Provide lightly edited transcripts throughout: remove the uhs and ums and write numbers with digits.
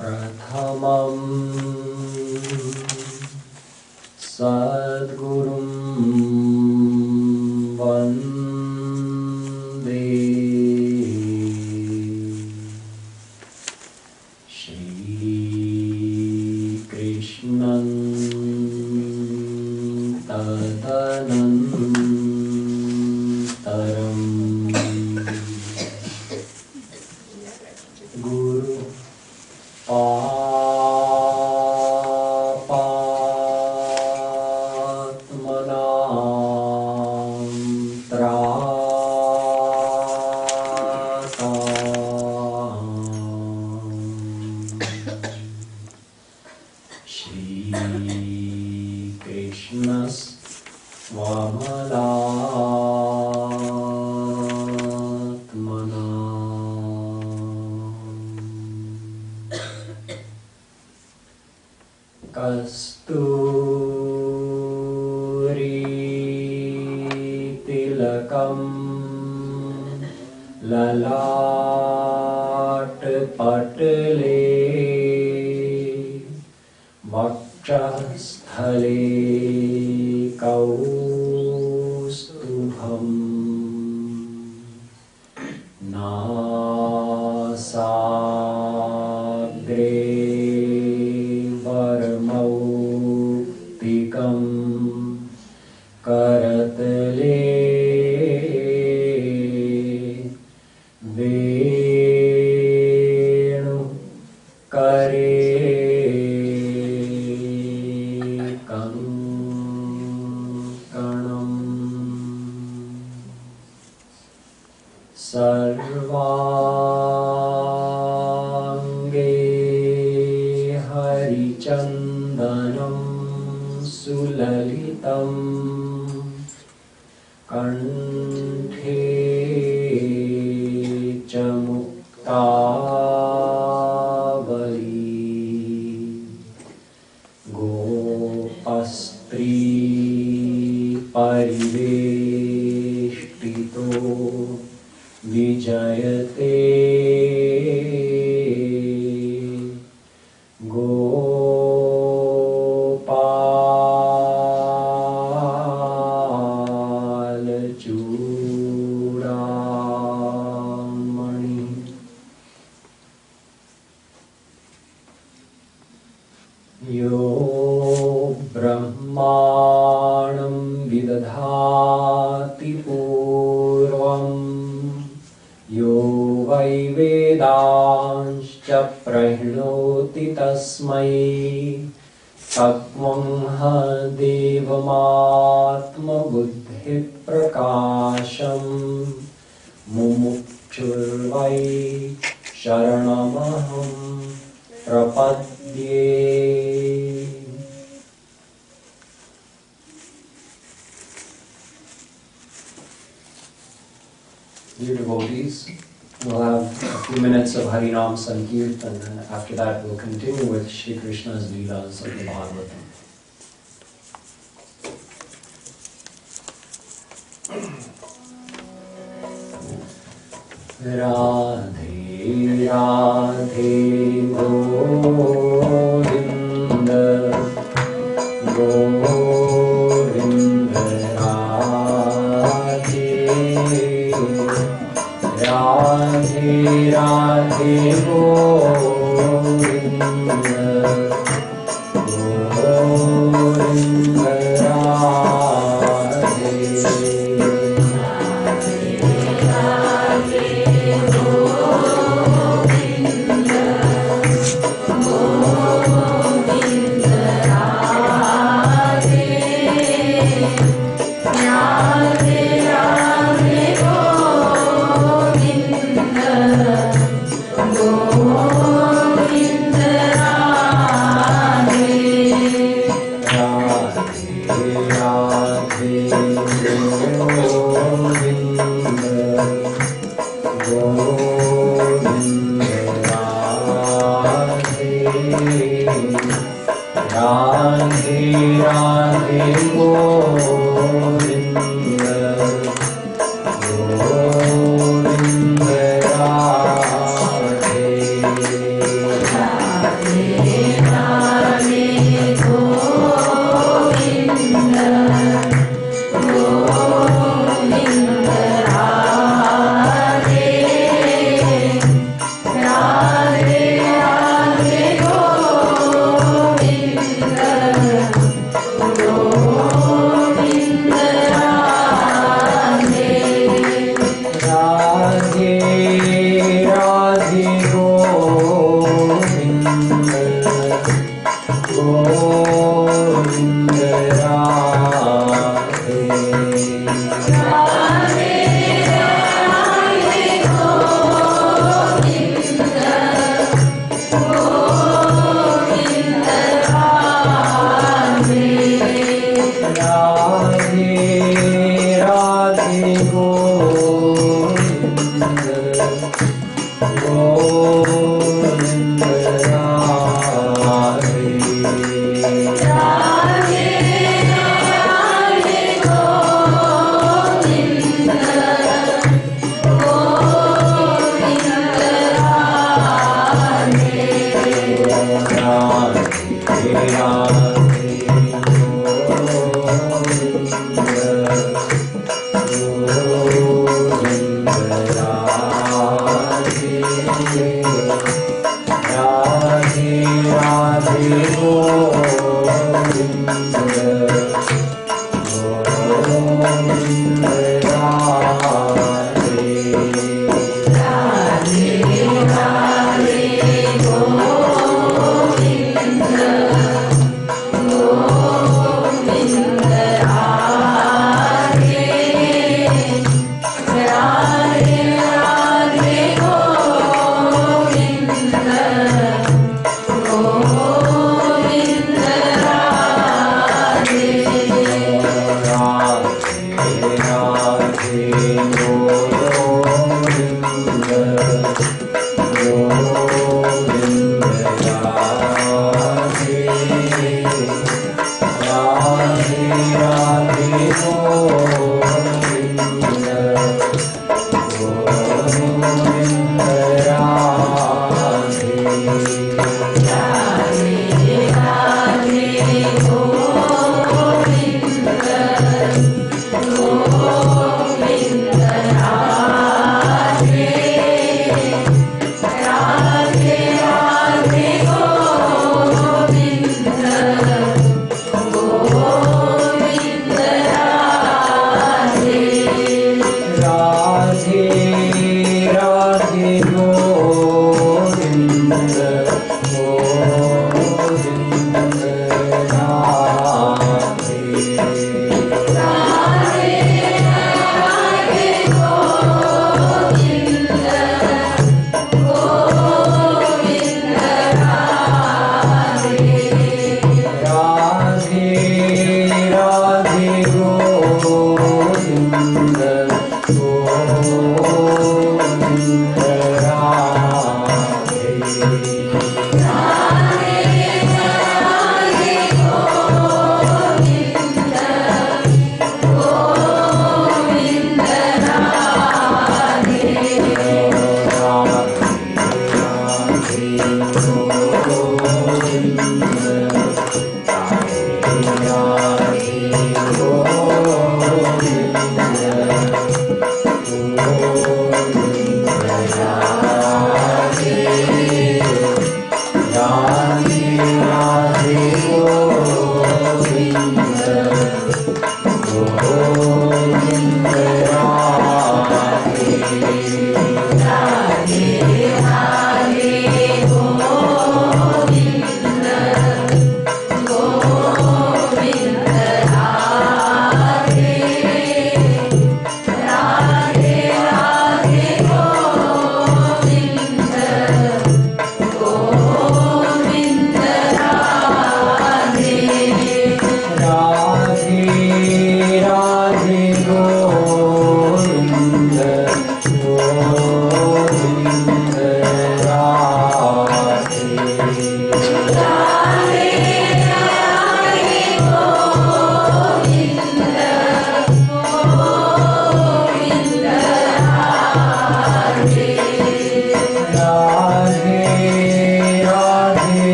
प्रथमं सद्गुरुं वन्दे श्री कृष्णं तदनन्तरं गुरु कस्तूरीतिलकं ललाटपटले वक्षस्थले कौस्तुभं नासाग्रे वर्मौक्तिकं करतले वेणुकरे कंकणं सर्वांगे हरिचन्दनं सुललितं कंठे च मुक्तावली गोपस्त्री परिवेष्टितो विजयते गोपालचूडामणि यो ब्रह्माणं विदधाति पूर्वं यो वै वेदांश्च प्रणोति तस्मै तत्त्वं देवमात्मबुद्धिप्रकाशं मुमुक्षुर्वै शरणमहं प्रपद्ये। Dear devotees, we'll have a few minutes of Harinam Sankirtan, and after that we'll continue with Shree Krishna's Leelas of the Bhagwatam. Radhe Radhe Govinda Govinda Radhe Radhe Radhe Govinda Govinda Radhe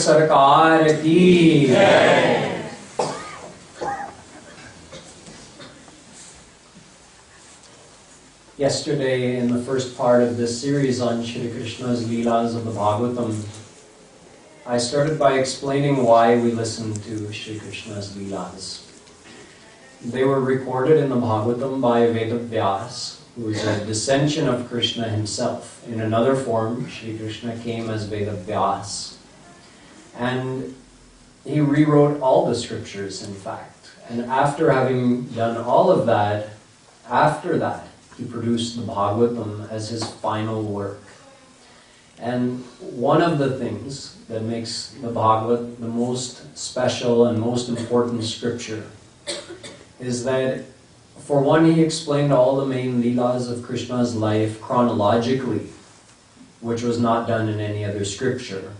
Sarkar ki Jai. Yesterday, in the first part of this series on Shree Krishna's Leelas of the Bhagwatam, I started by explaining why we listen to Shree Krishna's Leelas. They were recorded in the Bhagwatam by Vedavyas, who is a descension of Krishna himself. In another form, Sri Krishna came as Vedavyas. And he rewrote all the scriptures, in fact. And after having done all of that, after that, he produced the Bhagwatam as his final work. And one of the things that makes the Bhagavad the most special and most important scripture is that, for one, he explained all the main Leelas of Krishna's life chronologically, which was not done in any other scripture.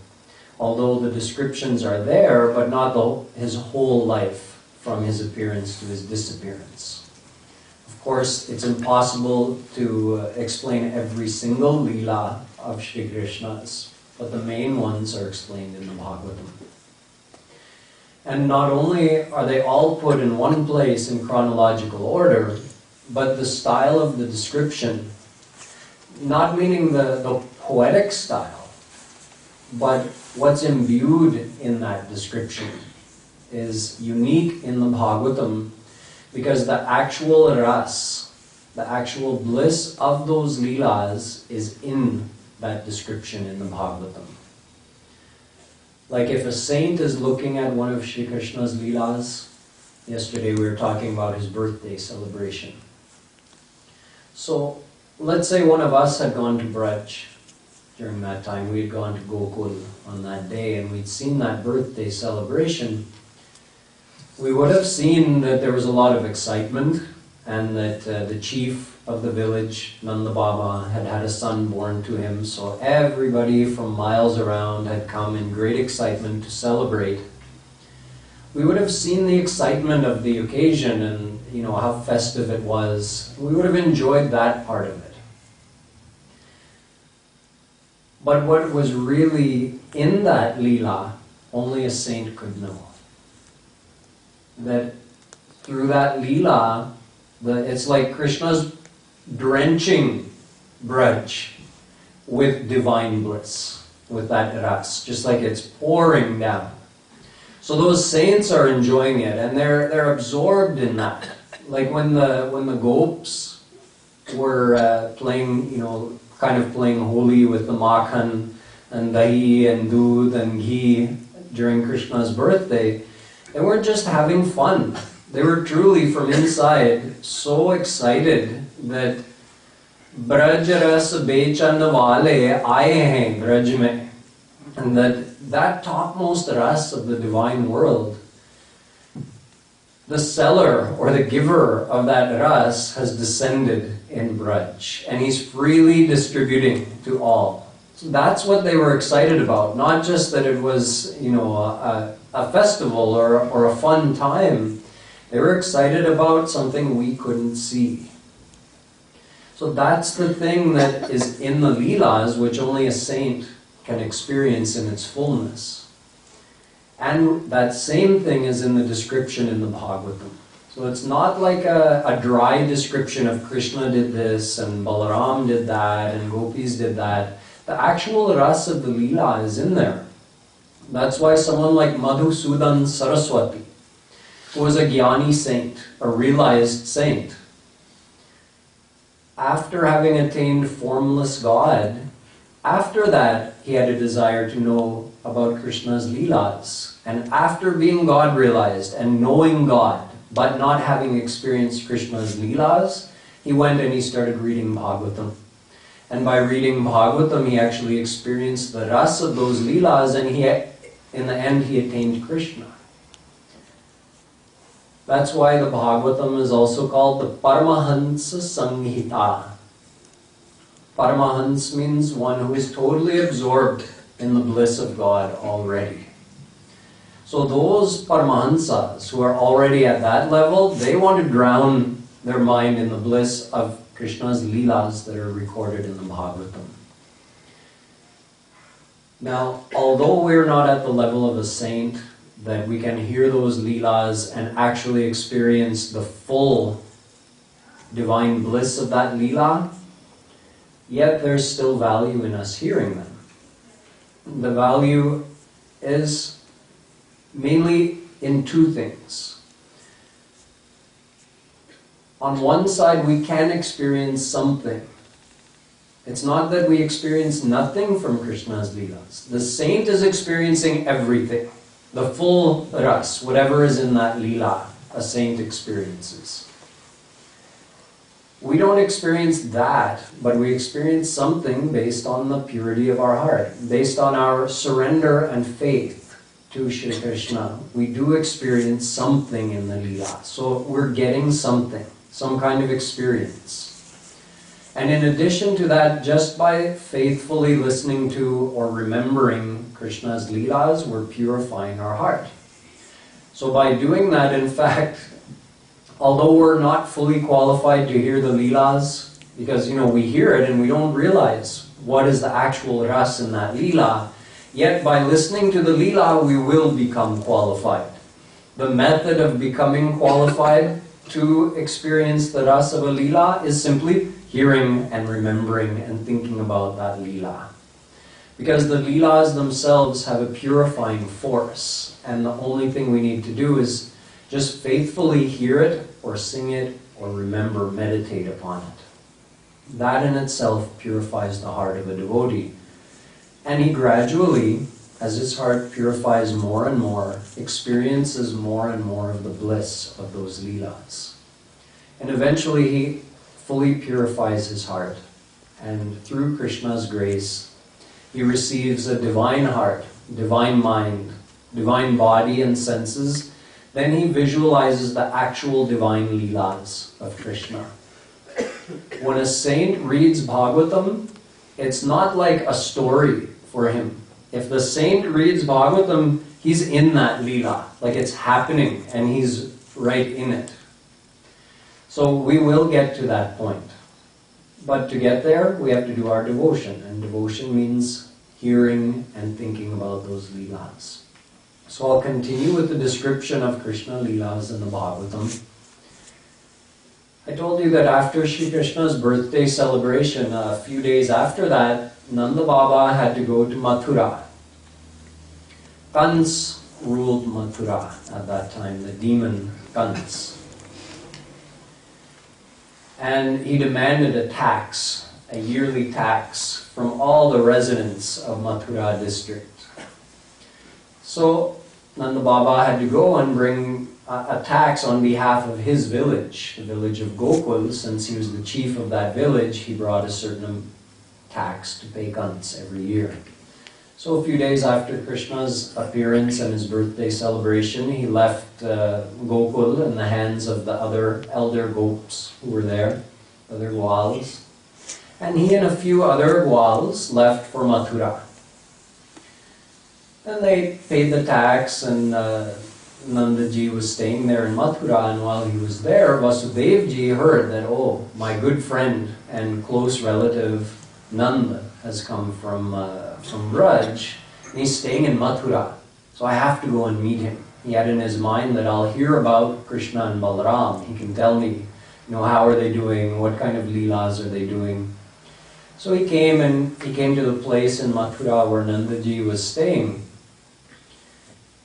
Although the descriptions are there, but not his whole life, from his appearance to his disappearance. Of course, it's impossible to explain every single Leela of Shri Krishna's, but the main ones are explained in the Bhagavatam. And not only are they all put in one place in chronological order, but the style of the description, not meaning the poetic style, but what's imbued in that description is unique in the Bhagavatam, because the actual ras, the actual bliss of those Leelas is in that description in the Bhagavatam. Like if a saint is looking at one of Sri Krishna's Leelas, yesterday we were talking about his birthday celebration. So let's say one of us had gone to Braj during that time. We had gone to Gokul on that day and we'd seen that birthday celebration. We would have seen that there was a lot of excitement and that the chief of the village, Nanda Baba, had had a son born to him, so everybody from miles around had come in great excitement to celebrate. We would have seen the excitement of the occasion and, how festive it was. We would have enjoyed that part of it. But what was really in that Leela, only a saint could know. That through that Leela, it's like Krishna's drenching Braj with divine bliss, with that ras, just like it's pouring down. So those saints are enjoying it, and they're absorbed in that. Like when the gopis were playing, kind of playing holy with the makhan and dahi and doodh and ghee during Krishna's birthday, they weren't just having fun. They were truly, from inside, so excited that Braj ras bechan wale aaye hain Braj mein, and that topmost ras of the divine world, the seller or the giver of that ras has descended in Braj, and he's freely distributing to all. So that's what they were excited about, not just that it was, a festival or a fun time. They were excited about something we couldn't see. So that's the thing that is in the Leelas, which only a saint can experience in its fullness. And that same thing is in the description in the Bhagavatam. So it's not like a dry description of Krishna did this and Balaram did that and Gopis did that. The actual ras of the Leela is in there. That's why someone like Madhusudan Saraswati, who was a Jnani saint, a realized saint, after having attained formless God, after that he had a desire to know about Krishna's Leelas. And after being God realized and knowing God, but not having experienced Krishna's Leelas, he went and he started reading Bhagwatam. And by reading Bhagwatam, he actually experienced the ras of those Leelas, and in the end he attained Krishna. That's why the Bhagwatam is also called the Paramahansa Samhita. Paramahans means one who is totally absorbed in the bliss of God already. So those Paramahansas who are already at that level, they want to drown their mind in the bliss of Krishna's Leelas that are recorded in the Bhagavatam. Now, although we're not at the level of a saint, that we can hear those Leelas and actually experience the full divine bliss of that Leela, yet there's still value in us hearing them. The value is mainly in two things. On one side, we can experience something. It's not that we experience nothing from Krishna's Leelas. The saint is experiencing everything. The full ras, whatever is in that Leela, a saint experiences. We don't experience that, but we experience something based on the purity of our heart, based on our surrender and faith to Shri Krishna. We do experience something in the Leela. So we're getting something, some kind of experience. And in addition to that, just by faithfully listening to or remembering Krishna's Leelas, we're purifying our heart. So by doing that, in fact, although we're not fully qualified to hear the Leelas, because we hear it and we don't realize what is the actual ras in that Leela, yet by listening to the Leela, we will become qualified. The method of becoming qualified to experience the ras of a Leela is simply hearing and remembering and thinking about that Leela. Because the Leelas themselves have a purifying force, and the only thing we need to do is just faithfully hear it, or sing it, or remember, meditate upon it. That in itself purifies the heart of a devotee. And he gradually, as his heart purifies more and more, experiences more and more of the bliss of those Leelas. And eventually he fully purifies his heart. And through Krishna's grace, he receives a divine heart, divine mind, divine body and senses. Then he visualizes the actual divine Leelas of Krishna. When a saint reads Bhagwatam, it's not like a story for him. If the saint reads Bhagwatam, he's in that Leela, like it's happening and he's right in it. So we will get to that point. But to get there, we have to do our devotion. And devotion means hearing and thinking about those Leelas. So I'll continue with the description of Krishna Leelas in the Bhagwatam. I told you that after Sri Krishna's birthday celebration, a few days after that, Nanda Baba had to go to Mathura. Kans ruled Mathura at that time, the demon Kans. And he demanded a tax, a yearly tax, from all the residents of Mathura district. So Nanda Baba had to go and bring a tax on behalf of his village, the village of Gokul. Since he was the chief of that village, he brought a certain tax to pay Kans every year. So a few days after Krishna's appearance and his birthday celebration, he left Gokul in the hands of the other elder gopis who were there, other gwals. And he and a few other gwals left for Mathura. And they paid the tax, and Nandaji was staying there in Mathura, and while he was there, Vasudevji heard that, oh, my good friend and close relative Nanda has come from Braj, and he's staying in Mathura, so I have to go and meet him. He had in his mind that I'll hear about Krishna and Balaram. He can tell me, how are they doing, what kind of Leelas are they doing. So he came to the place in Mathura where Nandaji was staying.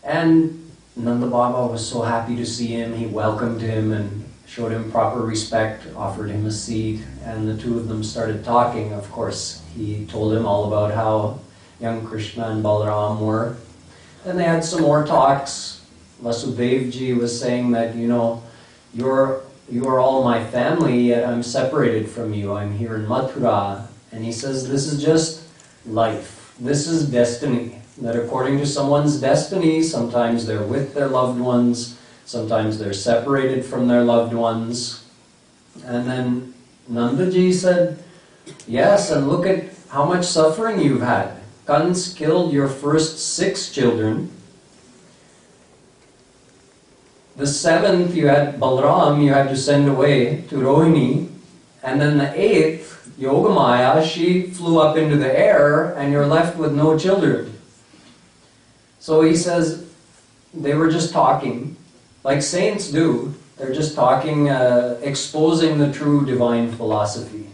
And Nanda Baba was so happy to see him. He welcomed him and showed him proper respect, offered him a seat, and the two of them started talking. Of course, he told him all about how young Krishna and Balaram were. Then they had some more talks. Vasudevji was saying that, you are all my family, yet I'm separated from you. I'm here in Mathura. And he says, this is just life. This is destiny. That according to someone's destiny, sometimes they're with their loved ones, sometimes they're separated from their loved ones. And then Nandaji said, yes, and look at how much suffering you've had. Kans killed your first 6 children. The 7th, you had Balaram, you had to send away to Rohini. And then the eighth, Yogamaya, she flew up into the air and you're left with no children. So he says, they were just talking, like saints do. They're just talking, exposing the true divine philosophy.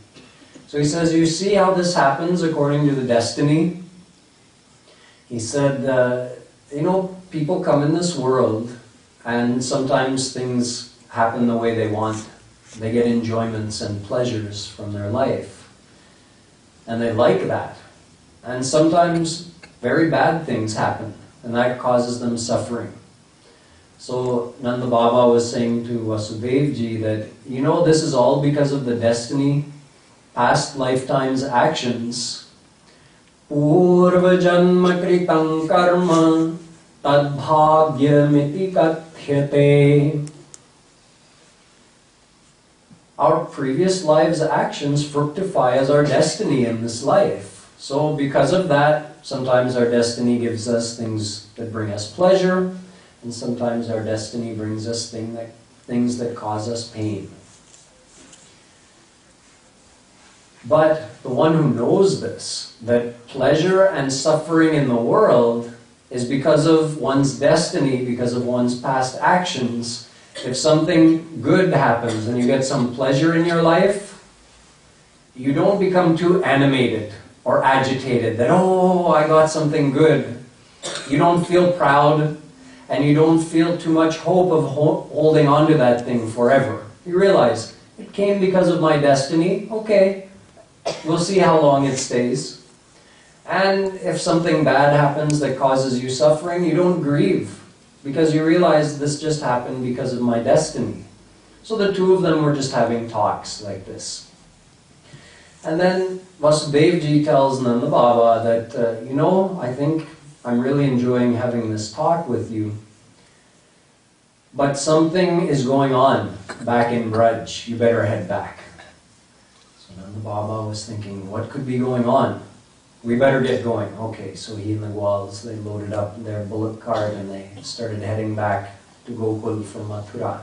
So he says, you see how this happens according to the destiny? He said, people come in this world and sometimes things happen the way they want. They get enjoyments and pleasures from their life. And they like that. And sometimes very bad things happen, and that causes them suffering. So Nanda Baba was saying to Vasudev Ji that, this is all because of the destiny, past lifetimes' actions. Purva janma kritam karma tad bhagyamiti kathyate. Our previous lives' actions fructify as our destiny in this life. So because of that, sometimes our destiny gives us things that bring us pleasure, and sometimes our destiny brings us things that cause us pain. But the one who knows this, that pleasure and suffering in the world is because of one's destiny, because of one's past actions. If something good happens and you get some pleasure in your life, you don't become too animated or agitated that, I got something good. You don't feel proud and you don't feel too much hope of holding on to that thing forever. You realize, it came because of my destiny, okay, we'll see how long it stays. And if something bad happens that causes you suffering, you don't grieve, because you realize this just happened because of my destiny. So the two of them were just having talks like this. And then Vasudev Ji tells Nanda Baba that, I think I'm really enjoying having this talk with you, but something is going on back in Braj. You better head back. So Nanda Baba was thinking, what could be going on? We better get going. Okay, so he and the Gwals, they loaded up their bullock cart and they started heading back to Gokul from Mathura.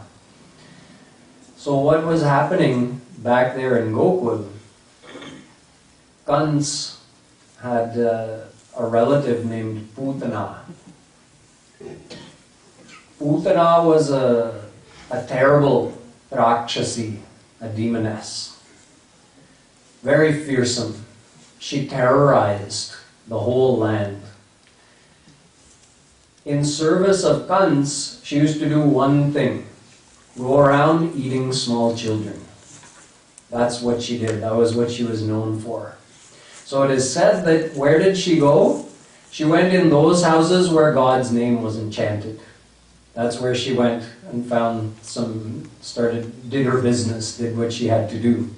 So what was happening back there in Gokul, Kans had a relative named Putana. Putana was a terrible Rakshasi, a demoness. Very fearsome. She terrorized the whole land. In service of Kans, she used to do one thing: go around eating small children. That's what she did. That was what she was known for. So it is said that, where did she go? She went in those houses where God's name was enchanted. That's where she went and did her business, did what she had to do.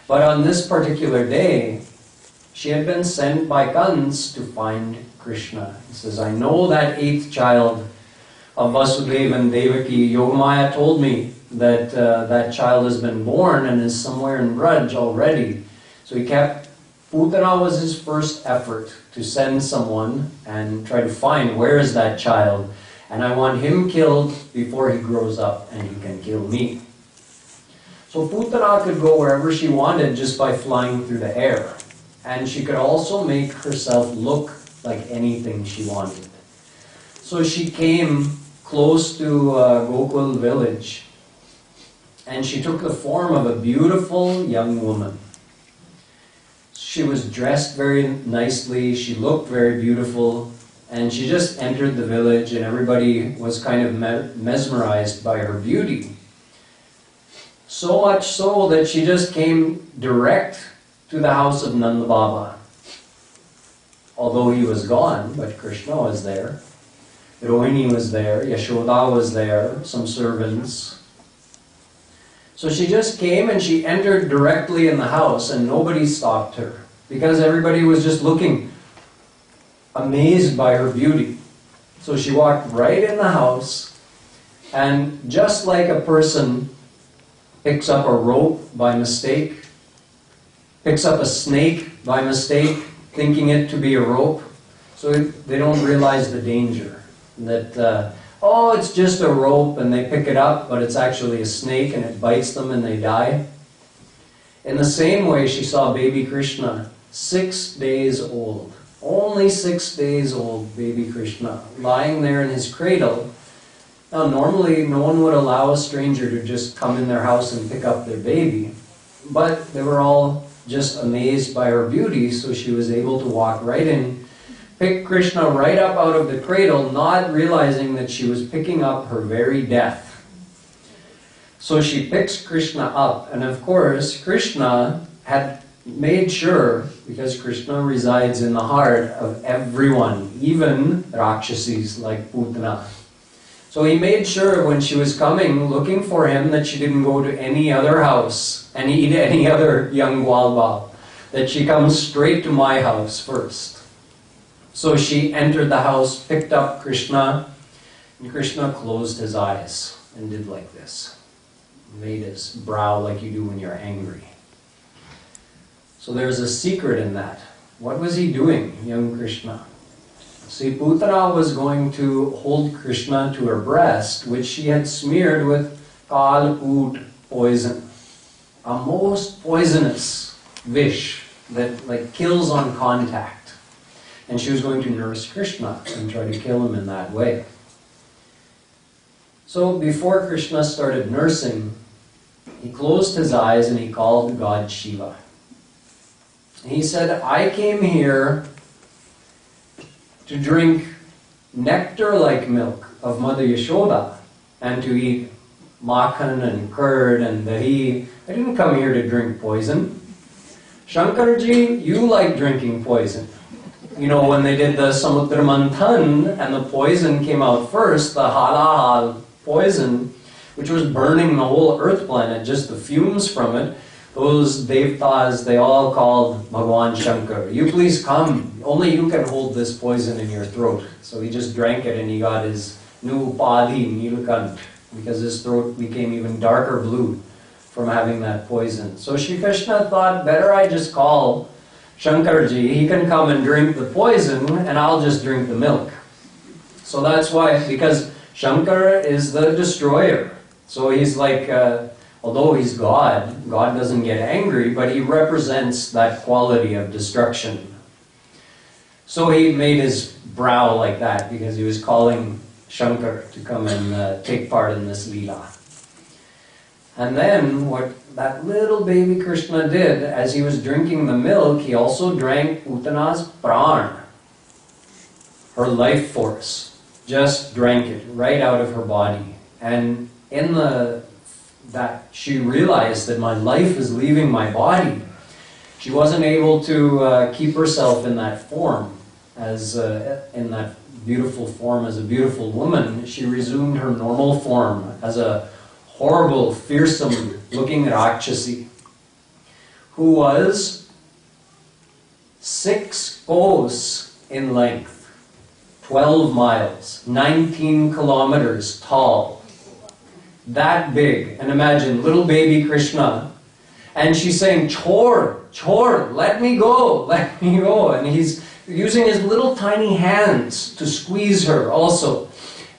But on this particular day, she had been sent by Kans to find Krishna. He says, I know that eighth child of Vasudeva and Devaki. Yogamaya told me that that child has been born and is somewhere in Braj already. So Putana was his first effort to send someone and try to find where is that child. And I want him killed before he grows up and he can kill me. So Putana could go wherever she wanted just by flying through the air. And she could also make herself look like anything she wanted. So she came close to Gokul village, and she took the form of a beautiful young woman. She was dressed very nicely, she looked very beautiful, and she just entered the village and everybody was kind of mesmerized by her beauty. So much so that she just came direct to the house of Nanda Baba. Although he was gone, but Krishna was there. Rohini was there, Yashoda was there, some servants. So she just came and she entered directly in the house and nobody stopped her, because everybody was just looking, amazed by her beauty. So she walked right in the house, and just like a person picks up a rope by mistake, picks up a snake by mistake, thinking it to be a rope, so they don't realize the danger. That, it's just a rope, and they pick it up, but it's actually a snake and it bites them and they die. In the same way, she saw baby Krishna, 6 days old. Only 6 days old, baby Krishna, lying there in his cradle. Now, normally, no one would allow a stranger to just come in their house and pick up their baby. But they were all just amazed by her beauty, so she was able to walk right in, pick Krishna right up out of the cradle, not realizing that she was picking up her very death. So she picks Krishna up, and of course, Krishna had made sure, because Krishna resides in the heart of everyone, even Rakshasis like Putana. So he made sure when she was coming, looking for him, that she didn't go to any other house and eat any other young Gwalbal, that she comes straight to my house first. So she entered the house, picked up Krishna, and Krishna closed his eyes and did like this. Made his brow like you do when you're angry. So there's a secret in that. What was he doing, young Krishna? See, Putana was going to hold Krishna to her breast, which she had smeared with kal oot poison, a most poisonous vish that like kills on contact. And she was going to nurse Krishna and try to kill him in that way. So before Krishna started nursing, he closed his eyes and he called God Shiva. He said, I came here to drink nectar-like milk of Mother Yashoda and to eat makhan and curd and dahi. I didn't come here to drink poison. Shankarji, you like drinking poison. You know, when they did the Samudra Manthan and the poison came out first, the halahal poison, which was burning the whole earth planet, just the fumes from it, those devtas, they all called Bhagwan Shankar. You please come, only you can hold this poison in your throat. So he just drank it and he got his new upadhi, Nilakant, because his throat became even darker blue from having that poison. So Sri Krishna thought, better I just call Shankarji, he can come and drink the poison and I'll just drink the milk. So that's why, because Shankar is the destroyer. So he's like, although he's God, God doesn't get angry, but he represents that quality of destruction. So he made his brow like that because he was calling Shankar to come and take part in this Leela. And then what that little baby Krishna did, as he was drinking the milk, he also drank Putana's pran, her life force. Just drank it right out of her body. And in that she realized that my life is leaving my body. She wasn't able to keep herself in that form, as in that beautiful form as a beautiful woman. She resumed her normal form as a horrible, fearsome-looking Rakshasi, who was 6 kos in length, 12 miles, 19 kilometers tall. That big. And imagine little baby Krishna, and she's saying, Chor, Chor, let me go, let me go. And he's using his little tiny hands to squeeze her also.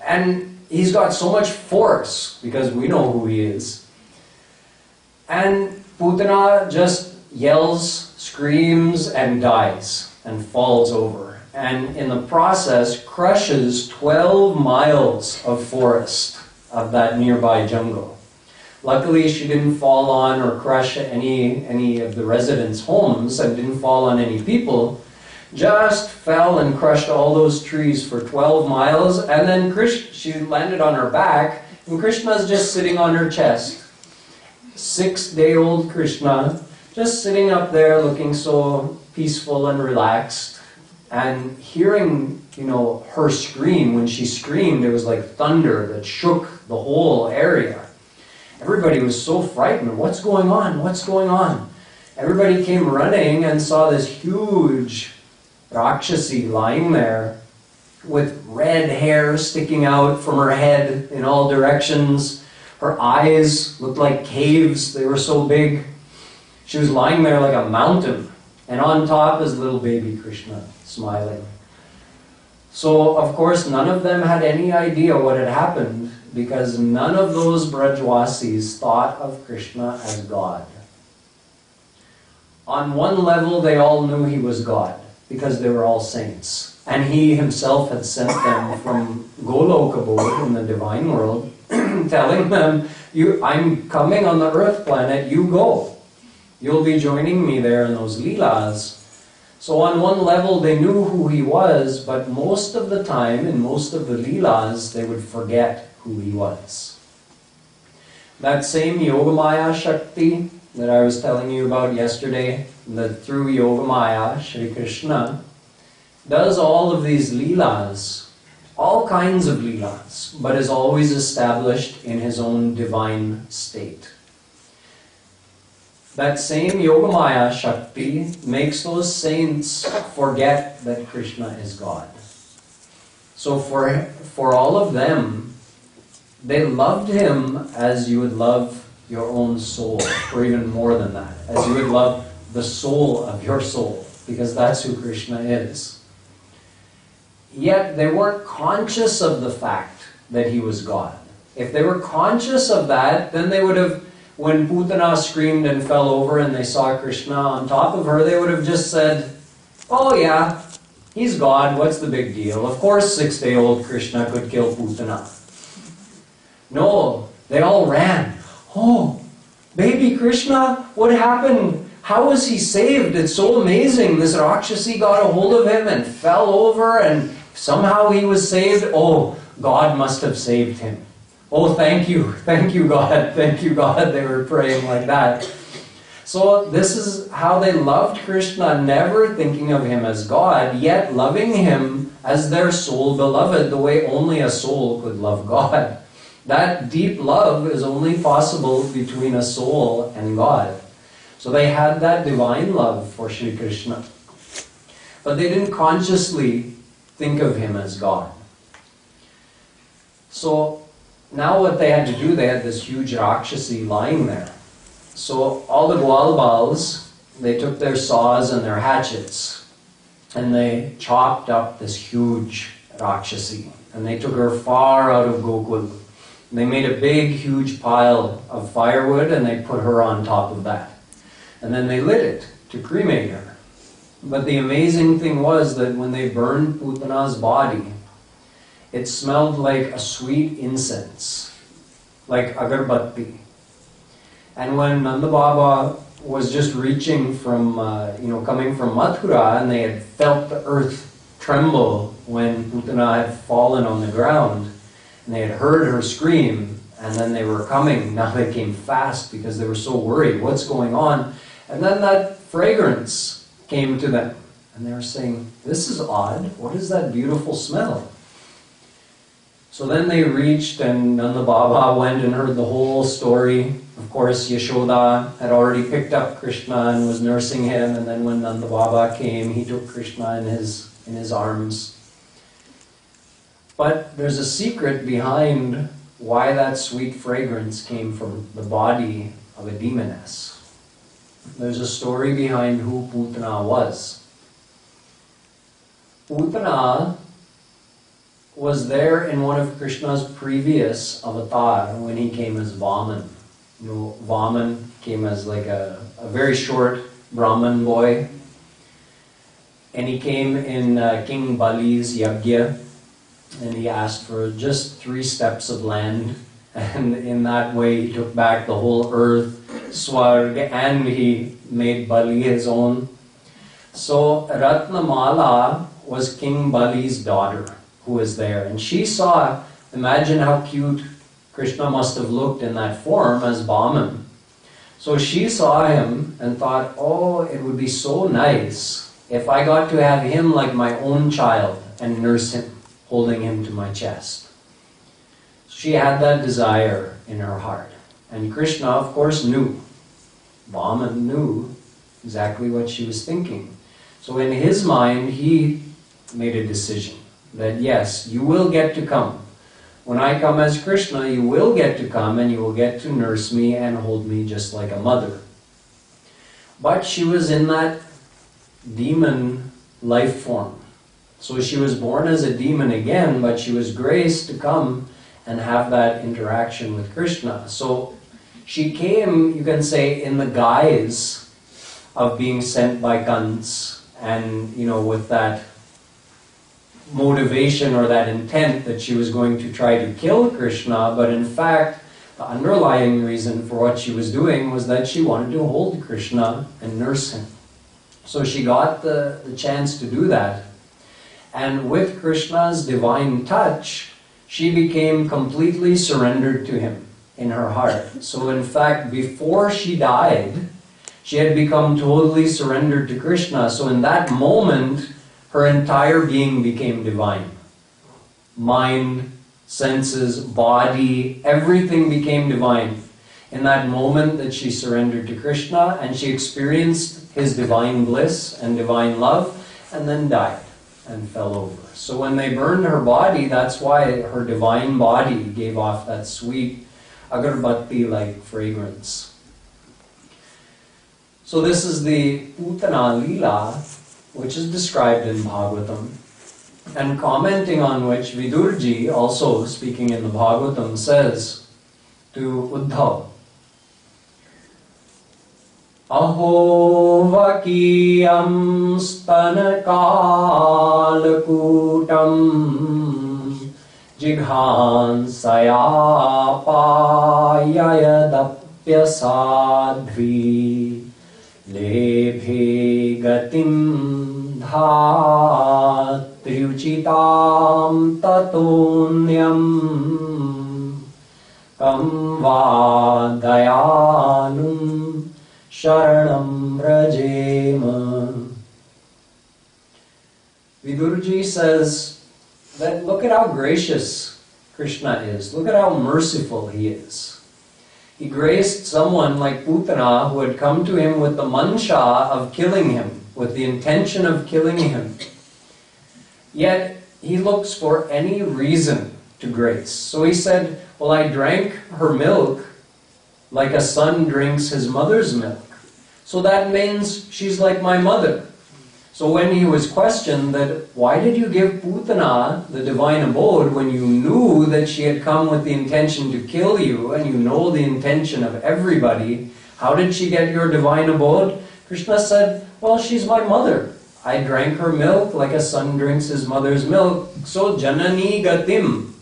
And he's got so much force, because we know who he is. And Putana just yells, screams, and dies, and falls over. And in the process, crushes 12 miles of forest of that nearby jungle. Luckily, she didn't fall on or crush any of the residents' homes and didn't fall on any people. Just fell and crushed all those trees for 12 miles, and then she landed on her back, and Krishna's just sitting on her chest. 6-day-old Krishna, just sitting up there looking so peaceful and relaxed, and hearing, her scream. When she screamed, it was like thunder that shook the whole area. Everybody was so frightened. What's going on? What's going on? Everybody came running and saw this huge Rakshasi lying there with red hair sticking out from her head in all directions. Her eyes looked like caves. They were so big. She was lying there like a mountain. And on top is little baby Krishna, smiling. So, of course, none of them had any idea what had happened, because none of those Brajwasis thought of Krishna as God. On one level, they all knew he was God, because they were all saints. And he himself had sent them from Golok abode in the divine world, telling them, I'm coming on the earth planet, you go. You'll be joining me there in those Leelas. So on one level, they knew who he was, but most of the time, in most of the Leelas, they would forget who he was. That same Yogamaya Shakti that I was telling you about yesterday, that through Yogamaya, Shree Krishna does all of these Leelas, all kinds of Leelas, but is always established in his own divine state. That same Yogamaya Shakti makes those saints forget that Krishna is God. So for all of them, they loved him as you would love your own soul, or even more than that, as you would love the soul of your soul, because that's who Krishna is. Yet they weren't conscious of the fact that he was God. If they were conscious of that, then they would have, when Putana screamed and fell over and they saw Krishna on top of her, they would have just said, oh yeah, he's God, what's the big deal? Of course 6-day-old Krishna could kill Putana. No, they all ran. Oh, baby Krishna, what happened? How was he saved? It's so amazing. This Rakshasi got a hold of him and fell over and somehow he was saved. Oh, God must have saved him. Oh, thank you God, thank you God. They were praying like that. So this is how they loved Krishna, never thinking of him as God, yet loving him as their soul beloved, the way only a soul could love God. That deep love is only possible between a soul and God. So they had that divine love for Sri Krishna. But they didn't consciously think of him as God. So now what they had to do, they had this huge Rakshasi lying there. So all the Gwalbals, they took their saws and their hatchets and they chopped up this huge Rakshasi. And they took her far out of Gokul. They made a big, huge pile of firewood and they put her on top of that. And then they lit it to cremate her. But the amazing thing was that when they burned Putana's body, it smelled like a sweet incense, like agarbatti. And when Nanda Baba was just reaching from, coming from Mathura, and they had felt the earth tremble when Putana had fallen on the ground, and they had heard her scream, and then they were coming. Now they came fast because they were so worried. What's going on? And then that fragrance came to them. And they were saying, this is odd. What is that beautiful smell? So then they reached, and Nanda Baba went and heard the whole story. Of course, Yashoda had already picked up Krishna and was nursing him. And then when Nanda Baba came, he took Krishna in his arms. But there's a secret behind why that sweet fragrance came from the body of a demoness. There's a story behind who Putana was. Putana was there in one of Krishna's previous avatar when he came as Vaman. Vaman came as like a very short Brahmin boy. And he came in King Bali's yagya. And he asked for just 3 steps of land. And in that way he took back the whole earth, Swarg, and he made Bali his own. So Ratnamala was King Bali's daughter who was there. And she saw, imagine how cute Krishna must have looked in that form as Vaman. So she saw him and thought, oh, it would be so nice if I got to have him like my own child and nurse him, holding him to my chest. She had that desire in her heart. And Krishna, of course, knew. Vaman knew exactly what she was thinking. So in his mind, he made a decision that yes, you will get to come. When I come as Krishna, you will get to come and you will get to nurse me and hold me just like a mother. But she was in that demon life form. So she was born as a demon again, but she was graced to come and have that interaction with Krishna. So she came, you can say, in the guise of being sent by Kans, and with that motivation or that intent that she was going to try to kill Krishna, but in fact the underlying reason for what she was doing was that she wanted to hold Krishna and nurse him. So she got the chance to do that, and with Krishna's divine touch she became completely surrendered to him in her heart. So in fact, before she died, she had become totally surrendered to Krishna. So in that moment, her entire being became divine. Mind, senses, body, everything became divine in that moment that she surrendered to Krishna, and she experienced his divine bliss and divine love, and then died and fell over. So when they burned her body, that's why her divine body gave off that sweet agarbatti-like fragrance. So this is the Putana Leela, which is described in Bhagwatam, and commenting on which Vidurji, also speaking in the Bhagwatam, says to Uddhav, Aho vakiyam stanakalakutam jighansayapayayadapyasadhvi lebhe gatim dhatriuchitam tatonyam kam va dayanum sharanam rajema. Vidurji says that look at how gracious Krishna is. Look at how merciful he is. He graced someone like Putana who had come to him with the mansha of killing him, with the intention of killing him. Yet he looks for any reason to grace. So he said, well, I drank her milk like a son drinks his mother's milk. So that means she's like my mother. So when he was questioned that, why did you give Putana the divine abode when you knew that she had come with the intention to kill you, and you know the intention of everybody, how did she get your divine abode? Krishna said, well, she's my mother. I drank her milk like a son drinks his mother's milk. So Janani Gatim.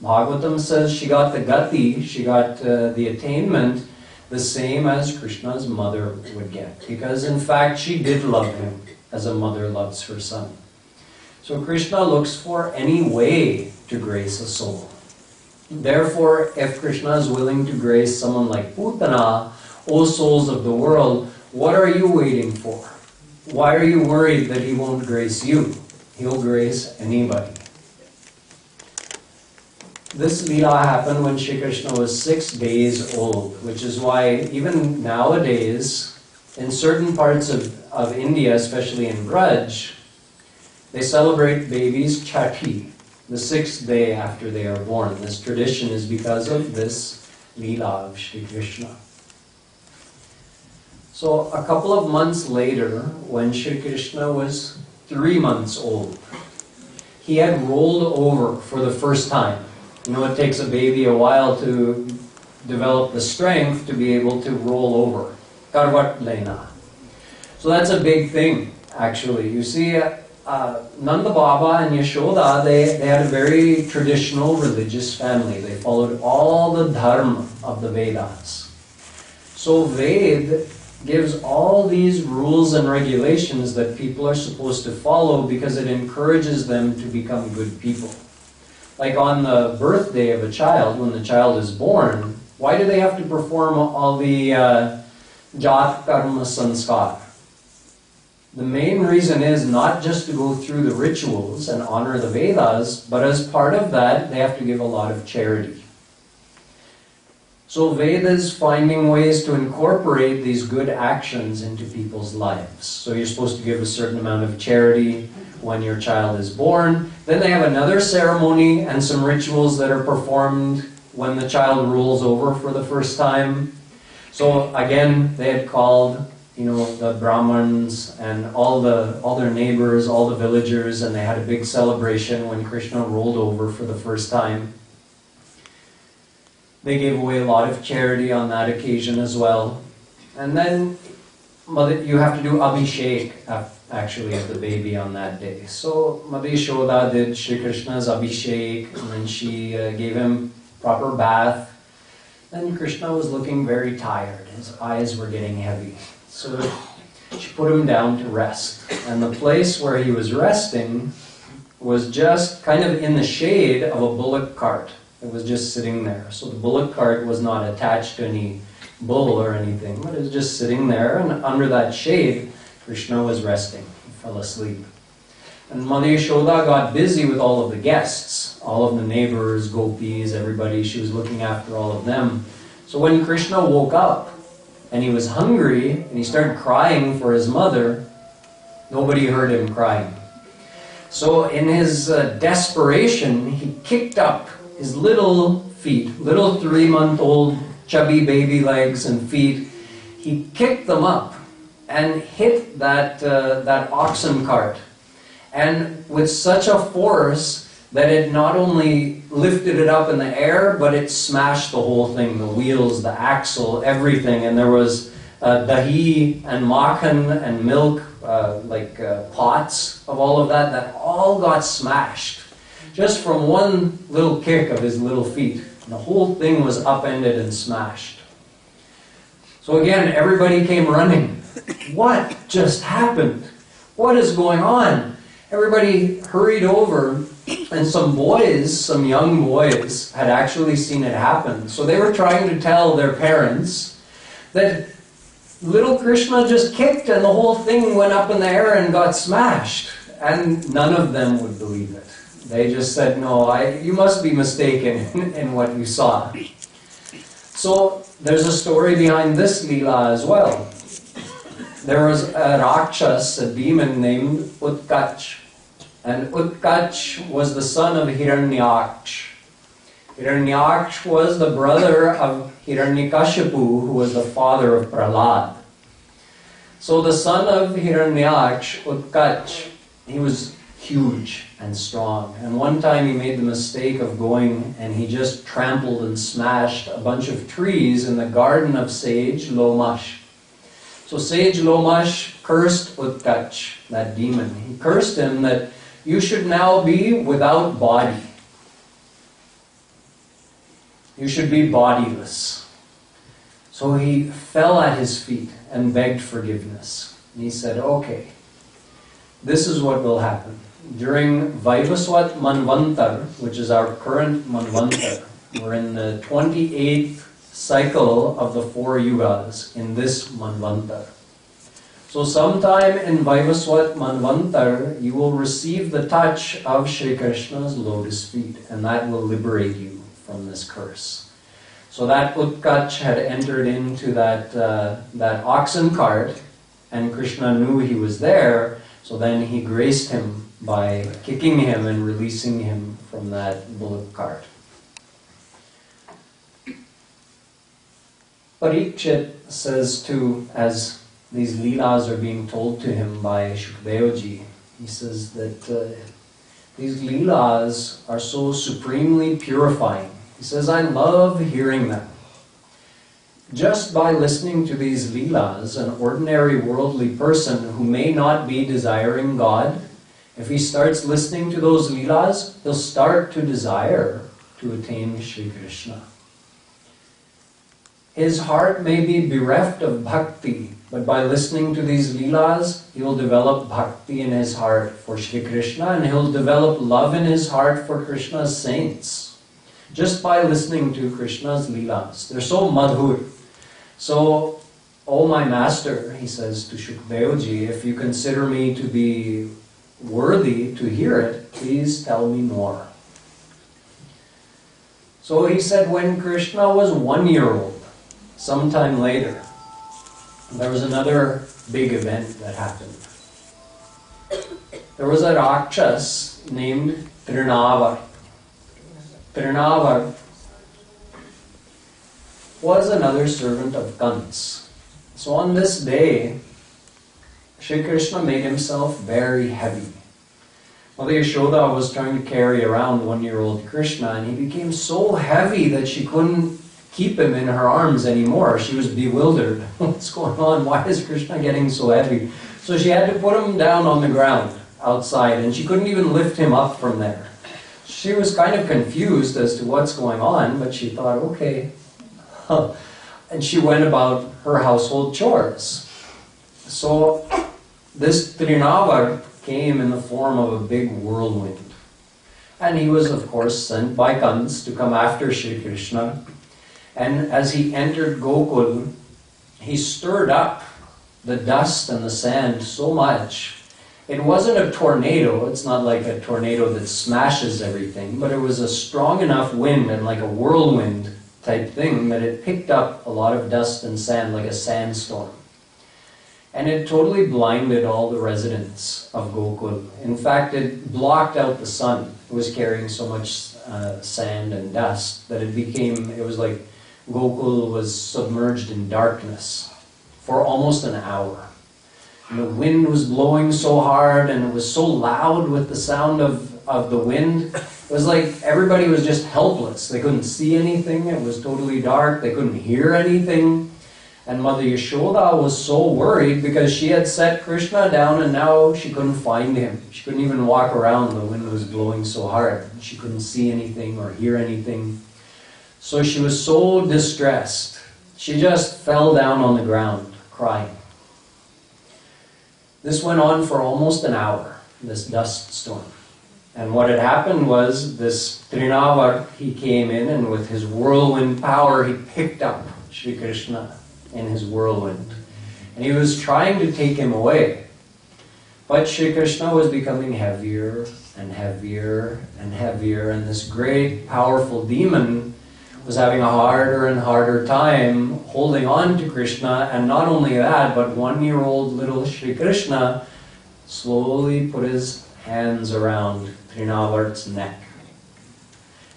Bhagwatam says she got the gati, she got the attainment, the same as Krishna's mother would get. Because in fact she did love him as a mother loves her son. So Krishna looks for any way to grace a soul. Therefore, if Krishna is willing to grace someone like Putana, O souls of the world, what are you waiting for? Why are you worried that he won't grace you? He'll grace anybody. This Leela happened when Shree Krishna was 6 days old, which is why even nowadays, in certain parts of India, especially in Braj, they celebrate babies Chati, the 6th day after they are born. This tradition is because of this Leela of Sri Krishna. So a couple of months later, when Sri Krishna was 3 months old, he had rolled over for the first time. You know, it takes a baby a while to develop the strength to be able to roll over. Karvat Lena. So that's a big thing, actually. You see, Nanda Baba and Yashoda, they had a very traditional religious family. They followed all the dharma of the Vedas. So Ved gives all these rules and regulations that people are supposed to follow because it encourages them to become good people. Like on the birthday of a child, when the child is born, why do they have to perform all the Jat Karma Sanskar? The main reason is not just to go through the rituals and honor the Vedas, but as part of that, they have to give a lot of charity. So Veda is finding ways to incorporate these good actions into people's lives. So you're supposed to give a certain amount of charity when your child is born. Then they have another ceremony and some rituals that are performed when the child rolls over for the first time. So again, they had called, the Brahmins and all their neighbors, all the villagers, and they had a big celebration when Krishna rolled over for the first time. They gave away a lot of charity on that occasion as well. And then Mother, you have to do abhishek actually of the baby on that day. So Mother Yashoda did Shree Krishna's abhishek, and then she gave him proper bath. Then Krishna was looking very tired. His eyes were getting heavy. So she put him down to rest. And the place where he was resting was just kind of in the shade of a bullock cart. It was just sitting there. So the bullock cart was not attached to any bull or anything, but it was just sitting there, and under that shade, Krishna was resting. He fell asleep. And Mother Yashoda got busy with all of the guests, all of the neighbors, gopis, everybody. She was looking after all of them. So when Krishna woke up, and he was hungry, and he started crying for his mother, nobody heard him crying. So in his desperation, he kicked up his little feet, little 3-month-old chubby baby legs and feet. He kicked them up and hit that oxen cart. And with such a force that it not only lifted it up in the air, but it smashed the whole thing, the wheels, the axle, everything. And there was dahi and makhan and milk, pots of all of that all got smashed just from one little kick of his little feet. And the whole thing was upended and smashed. So again, everybody came running. What just happened? What is going on? Everybody hurried over, and some young boys, had actually seen it happen. So they were trying to tell their parents that little Krishna just kicked and the whole thing went up in the air and got smashed. And none of them would believe it. They just said, no, you must be mistaken in what you saw. So there's a story behind this Leela as well. There was a Rakshas, a demon named Utkach. And Utkach was the son of Hiranyaksh. Hiranyaksh was the brother of Hiranyakashipu, who was the father of Prahlad. So the son of Hiranyaksh, Utkach, he was huge and strong. And one time he made the mistake of going and he just trampled and smashed a bunch of trees in the garden of sage Lomash. So sage Lomash cursed Utkach, that demon. He cursed him that you should now be without body. You should be bodiless. So he fell at his feet and begged forgiveness. And he said, okay, this is what will happen. During Vaivaswat Manvantar, which is our current Manvantar, we're in the 28th cycle of the 4 yugas in this Manvantar. So sometime in Vaivaswat Manvantar, you will receive the touch of Sri Krishna's lotus feet, and that will liberate you from this curse. So that Utkach had entered into that oxen cart, and Krishna knew he was there, so then he graced him by kicking him and releasing him from that bullock cart. Parikshit says too, as these Leelas are being told to him by Shukadeva Ji, he says that these Leelas are so supremely purifying. He says, I love hearing them. Just by listening to these Leelas, an ordinary worldly person who may not be desiring God, if he starts listening to those Leelas, he'll start to desire to attain Sri Krishna. His heart may be bereft of bhakti, but by listening to these Leelas, he will develop bhakti in his heart for Sri Krishna, and he'll develop love in his heart for Krishna's saints. Just by listening to Krishna's Leelas. They're so madhur. So, oh my master, he says to Shukadeva Ji, if you consider me to be worthy to hear it, please tell me more. So he said when Krishna was 1 year old, sometime later, there was another big event that happened. There was a Rakshas named Trinavar. Trinavar was another servant of Kans. So on this day, Sri Krishna made himself very heavy. Mother Yashoda was trying to carry around 1 year old Krishna, and he became so heavy that she couldn't keep him in her arms anymore. She was bewildered. What's going on? Why is Krishna getting so heavy? So she had to put him down on the ground outside, and she couldn't even lift him up from there. She was kind of confused as to what's going on, but she thought, okay. And she went about her household chores. So this Trinavar came in the form of a big whirlwind. And he was, of course, sent by Kans to come after Sri Krishna. And as he entered Gokul, he stirred up the dust and the sand so much. It wasn't a tornado. It's not like a tornado that smashes everything, but it was a strong enough wind and like a whirlwind type thing that it picked up a lot of dust and sand like a sandstorm. And it totally blinded all the residents of Gokul. In fact, it blocked out the sun. It was carrying so much sand and dust that it was like Gokul was submerged in darkness for almost an hour. And the wind was blowing so hard, and it was so loud with the sound of the wind. It was like everybody was just helpless. They couldn't see anything. It was totally dark. They couldn't hear anything. And Mother Yashoda was so worried because she had set Krishna down and now she couldn't find him. She couldn't even walk around. The wind was blowing so hard. She couldn't see anything or hear anything. So she was so distressed. She just fell down on the ground, crying. This went on for almost an hour, this dust storm. And what had happened was this Trinavar, he came in and with his whirlwind power, he picked up Sri Krishna in his whirlwind. And he was trying to take him away. But Sri Krishna was becoming heavier and heavier and heavier, and this great, powerful demon was having a harder and harder time holding on to Krishna. And not only that, but 1-year-old little Sri Krishna slowly put his hands around Trinavar's neck.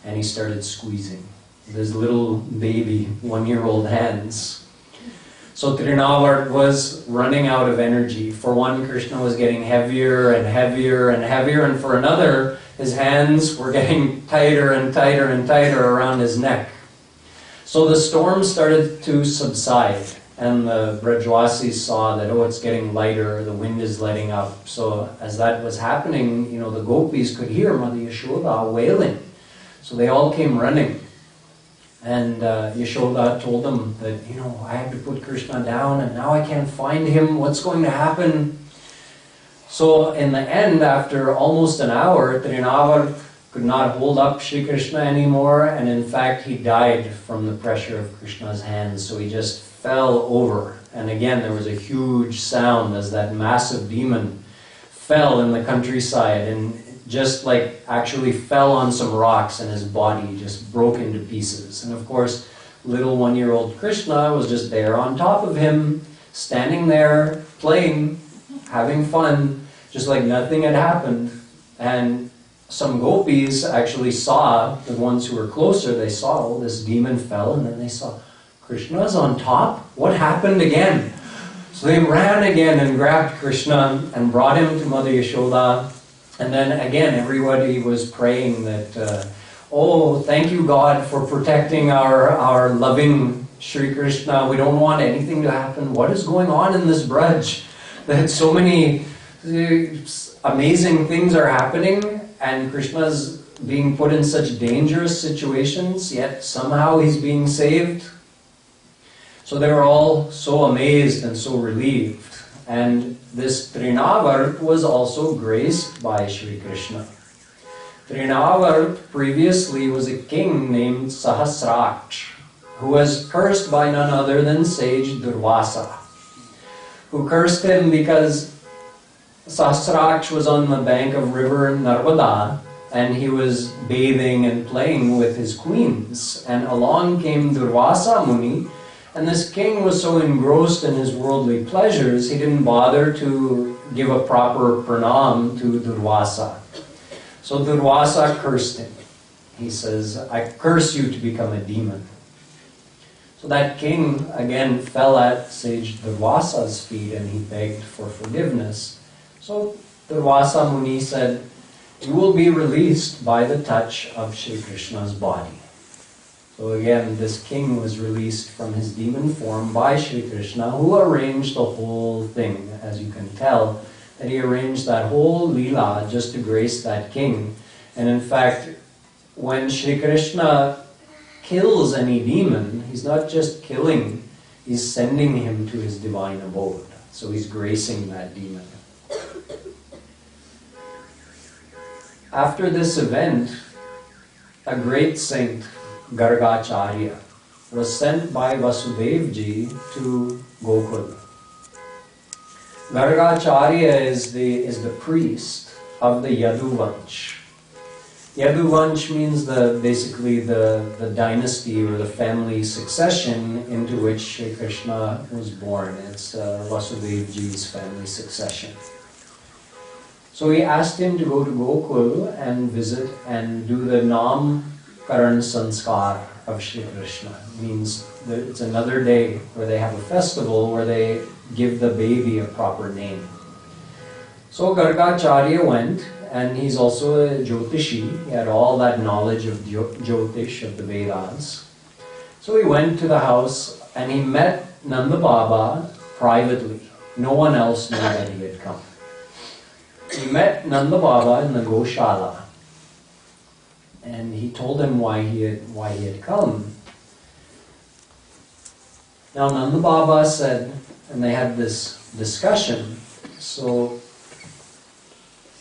And he started squeezing with his little baby 1-year-old hands. So Trinavar was running out of energy. For one, Krishna was getting heavier and heavier and heavier, and for another, his hands were getting tighter and tighter and tighter around his neck. So the storm started to subside, and the Brajwasis saw that, oh, it's getting lighter, the wind is letting up. So as that was happening, the gopis could hear Mother Yashoda wailing. So they all came running. And Yashoda told them that, I have to put Krishna down and now I can't find him. What's going to happen? So in the end, after almost an hour, Trinavar could not hold up Sri Krishna anymore, and in fact he died from the pressure of Krishna's hands. So he just fell over. And again, there was a huge sound as that massive demon fell in the countryside and just like actually fell on some rocks, and his body just broke into pieces. And of course, little 1-year-old Krishna was just there on top of him, standing there, playing, having fun, just like nothing had happened. And some gopis actually saw, the ones who were closer, they saw, oh, this demon fell, and then they saw, Krishna's on top? What happened again? So they ran again and grabbed Krishna and brought him to Mother Yashoda. And then again, everybody was praying that, oh, thank you, God, for protecting our loving Sri Krishna. We don't want anything to happen. What is going on in this Braj? That so many amazing things are happening, and Krishna's being put in such dangerous situations, yet somehow he's being saved. So they were all so amazed and so relieved. And this Trinavar was also graced by Sri Krishna. Trinavar previously was a king named Sahasraksh, who was cursed by none other than sage Durvasa, who cursed him because Sahasraksh was on the bank of river Narmada, and he was bathing and playing with his queens. And along came Durvasa Muni, and this king was so engrossed in his worldly pleasures, he didn't bother to give a proper pranam to Durvasa. So Durvasa cursed him. He says, I curse you to become a demon. So that king again fell at sage Durvasa's feet and he begged for forgiveness. So Durvasa Muni said, you will be released by the touch of Sri Krishna's body. So again, this king was released from his demon form by Sri Krishna, who arranged the whole thing. As you can tell, that he arranged that whole Leela just to grace that king. And in fact, when Sri Krishna kills any demon, he's not just killing, he's sending him to his divine abode. So he's gracing that demon. After this event, a great saint, Gargacharya, was sent by Vasudev Ji to Gokul. Gargacharya is the priest of the Yaduvansh. Yaduvansh means basically the dynasty or the family succession into which Sri Krishna was born. It's Vasudev Ji's family succession. So he asked him to go to Gokul and visit and do the Namkaran Sanskar of Sri Krishna. It means that it's another day where they have a festival where they give the baby a proper name. So Gargacharya went, and he's also a Jyotishi. He had all that knowledge of Jyotish, of the Vedas. So he went to the house and he met Nanda Baba privately. No one else knew that he had come. He met Nanda Baba in the Goshala, and he told him why he had come. Now Nanda Baba said, and they had this discussion, so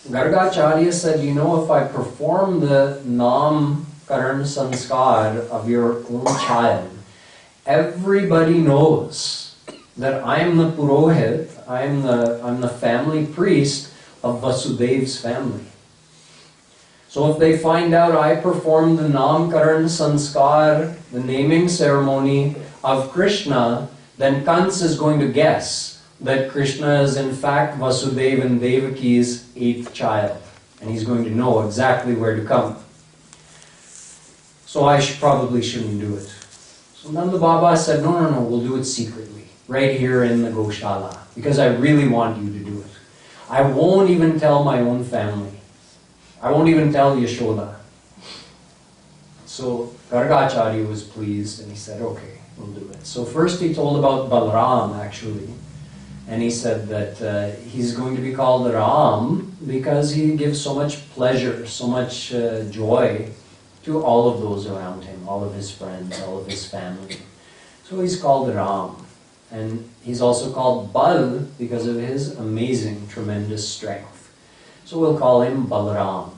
Gargacharya said, you know, if I perform the Namkaran Sanskar of your own child, everybody knows that I am the Purohit, I'm the family priest of Vasudev's family. So if they find out I performed the Namkaran Sanskar, the naming ceremony of Krishna, then Kans is going to guess that Krishna is in fact Vasudeva and Devaki's 8th child. And he's going to know exactly where to come. So I probably shouldn't do it. So Nanda Baba said, no, we'll do it secretly, right here in the Goshala, because I really want you to do it. I won't even tell my own family. I won't even tell Yashoda. So Gargacharya was pleased and he said, okay, we'll do it. So first he told about Balaram actually. And he said that he's going to be called Ram because he gives so much pleasure, so much joy to all of those around him, all of his friends, all of his family. So he's called Ram. And he's also called Bal because of his amazing, tremendous strength. So we'll call him Balaram.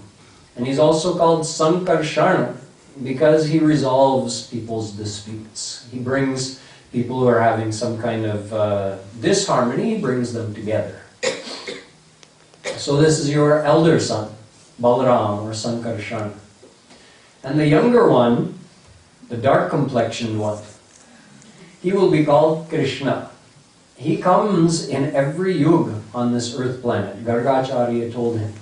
And he's also called Sankarsana because he resolves people's disputes. He brings people who are having some kind of disharmony, he brings them together. So this is your elder son, Balaram or Sankarsana. And the younger one, the dark complexioned one, he will be called Krishna. He comes in every yuga on this earth planet. Gargacharya told him.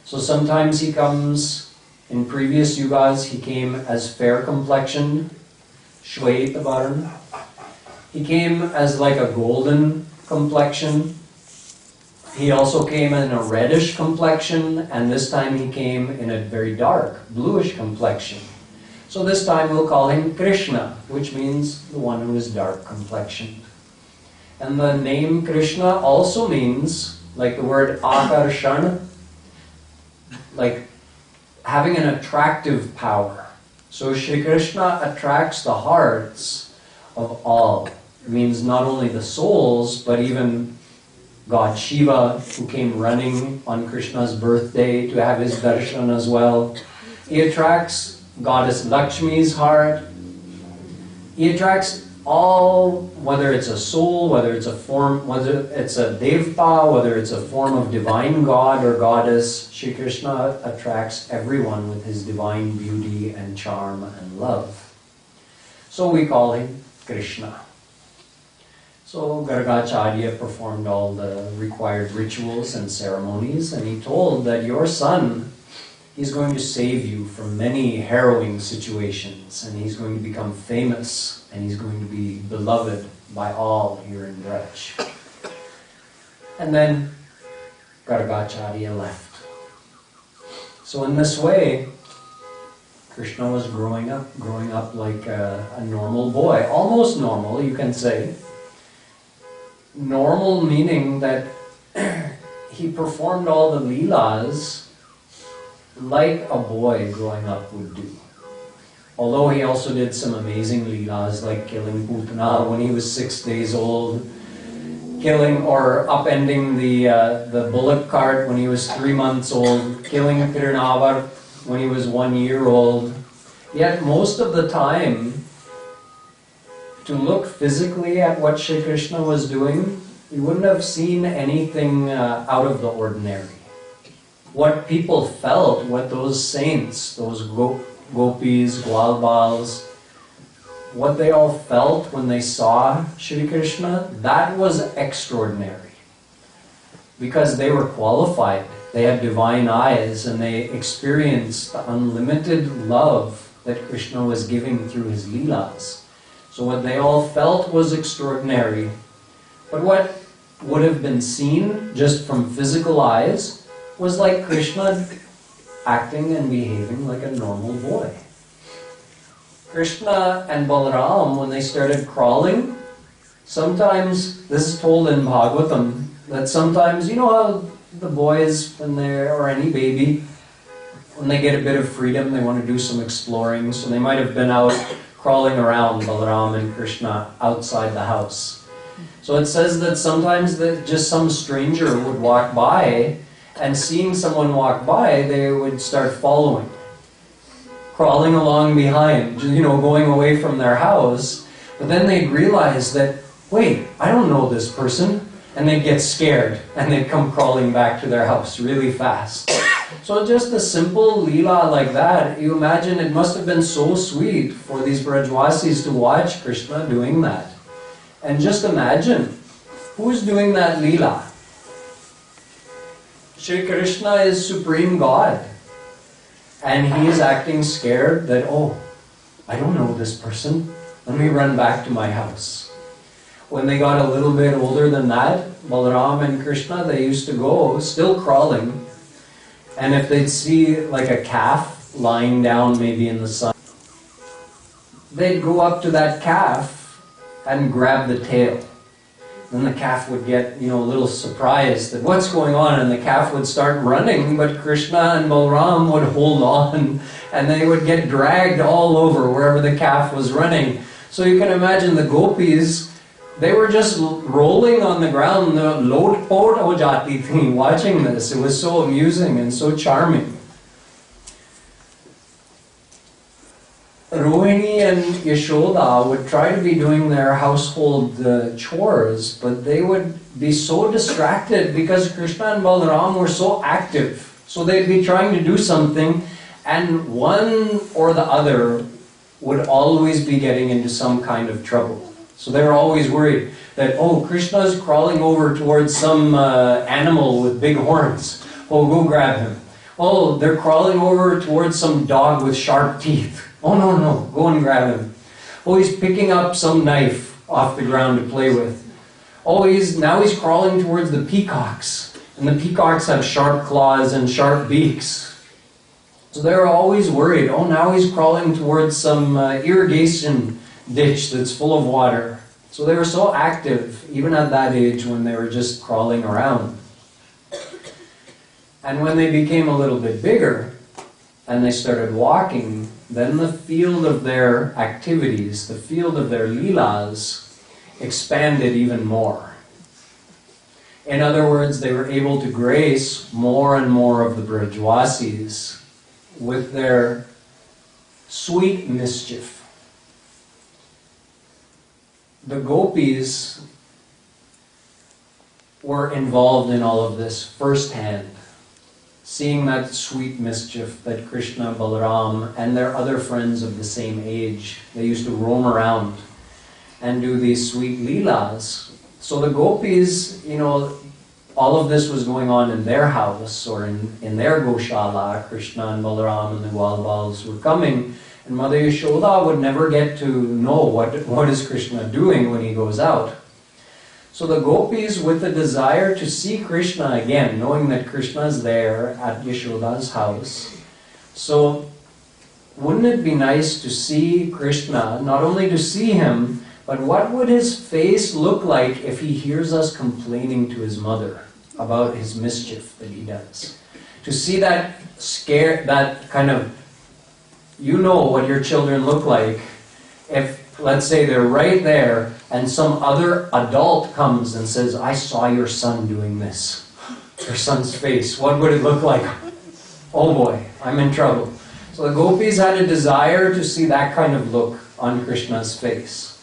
So sometimes he comes, in previous yugas, he came as fair complexioned, Shwetavarna. He came as like a golden complexion. He also came in a reddish complexion, and this time he came in a very dark, bluish complexion. So this time we'll call him Krishna, which means the one who is dark complexioned. And the name Krishna also means, like the word akarshana, like having an attractive power. So Shri Krishna attracts the hearts of all. It means not only the souls, but even God Shiva, who came running on Krishna's birthday to have his darshan as well. He attracts Goddess Lakshmi's heart. He attracts all, whether it's a soul, whether it's a form, whether it's a devta, whether it's a form of divine god or goddess, Shri Krishna attracts everyone with his divine beauty and charm and love. So we call him Krishna. So Gargacharya performed all the required rituals and ceremonies, and he told that your son, he's going to save you from many harrowing situations, and he's going to become famous, and he's going to be beloved by all here in Braj. And then Gargacharya left. So in this way, Krishna was growing up like a normal boy, almost normal, you can say. Normal meaning that he performed all the Leelas like a boy growing up would do. Although he also did some amazing Leelas, like killing Putana when he was 6 days old, killing or upending the bullock cart when he was 3 months old, killing Tirunavaru when he was 1 year old. Yet most of the time, to look physically at what Sri Krishna was doing, you wouldn't have seen anything out of the ordinary. What people felt, what those saints, those gopis, gwalbals, what they all felt when they saw Sri Krishna, that was extraordinary. Because they were qualified, they had divine eyes, and they experienced the unlimited love that Krishna was giving through his Leelas. So what they all felt was extraordinary. But what would have been seen just from physical eyes was like Krishna acting and behaving like a normal boy. Krishna and Balaram, when they started crawling, sometimes, this is told in Bhagwatam, that sometimes, you know how the boys, when they're, or any baby, when they get a bit of freedom, they want to do some exploring, so they might have been out crawling around, Balaram and Krishna, outside the house. So it says that sometimes that just some stranger would walk by, and seeing someone walk by, they would start following, crawling along behind, you know, going away from their house. But then they'd realize that, wait, I don't know this person, and they'd get scared, and they'd come crawling back to their house really fast. So just a simple Leela like that, you imagine it must have been so sweet for these Brajwasis to watch Krishna doing that. And just imagine, who's doing that Leela? Sri Krishna is Supreme God. And he is acting scared that, oh, I don't know this person. Let me run back to my house. When they got a little bit older than that, Balaram and Krishna, they used to go, still crawling. And if they'd see like a calf lying down maybe in the sun, they'd go up to that calf and grab the tail. Then the calf would get, you know, a little surprised that what's going on, and the calf would start running, but Krishna and Balaram would hold on, and they would get dragged all over wherever the calf was running. So you can imagine the gopis, they were just rolling on the ground, lot-pot ho jati thi, watching this. It was so amusing and so charming. Rohini and Yashoda would try to be doing their household chores, but they would be so distracted because Krishna and Balaram were so active. So they'd be trying to do something, and one or the other would always be getting into some kind of trouble. So they were always worried that, oh, Krishna's crawling over towards some animal with big horns. Oh, go grab him. Oh, they're crawling over towards some dog with sharp teeth. Oh, no, go and grab him. Oh, he's picking up some knife off the ground to play with. Oh, now he's crawling towards the peacocks. And the peacocks have sharp claws and sharp beaks. So they were always worried. Oh, now he's crawling towards some irrigation ditch that's full of water. So they were so active, even at that age when they were just crawling around. And when they became a little bit bigger, and they started walking, then the field of their activities, the field of their Leelas, expanded even more. In other words, they were able to grace more and more of the Brajwasis with their sweet mischief. The gopis were involved in all of this firsthand, seeing that sweet mischief that Krishna, Balaram, and their other friends of the same age, they used to roam around and do these sweet Leelas. So the gopis, you know, all of this was going on in their house or in their Goshala. Krishna and Balaram and the Gwalbals were coming, and Mother Yashoda would never get to know what is Krishna doing when he goes out. So the gopis, with the desire to see Krishna again, knowing that Krishna is there at Yashoda's house, so wouldn't it be nice to see Krishna, not only to see him, but what would his face look like if he hears us complaining to his mother about his mischief that he does? To see that scare, that kind of, you know what your children look like if, let's say, they're right there and some other adult comes and says, I saw your son doing this. Your son's face, what would it look like? Oh boy, I'm in trouble. So the gopis had a desire to see that kind of look on Krishna's face.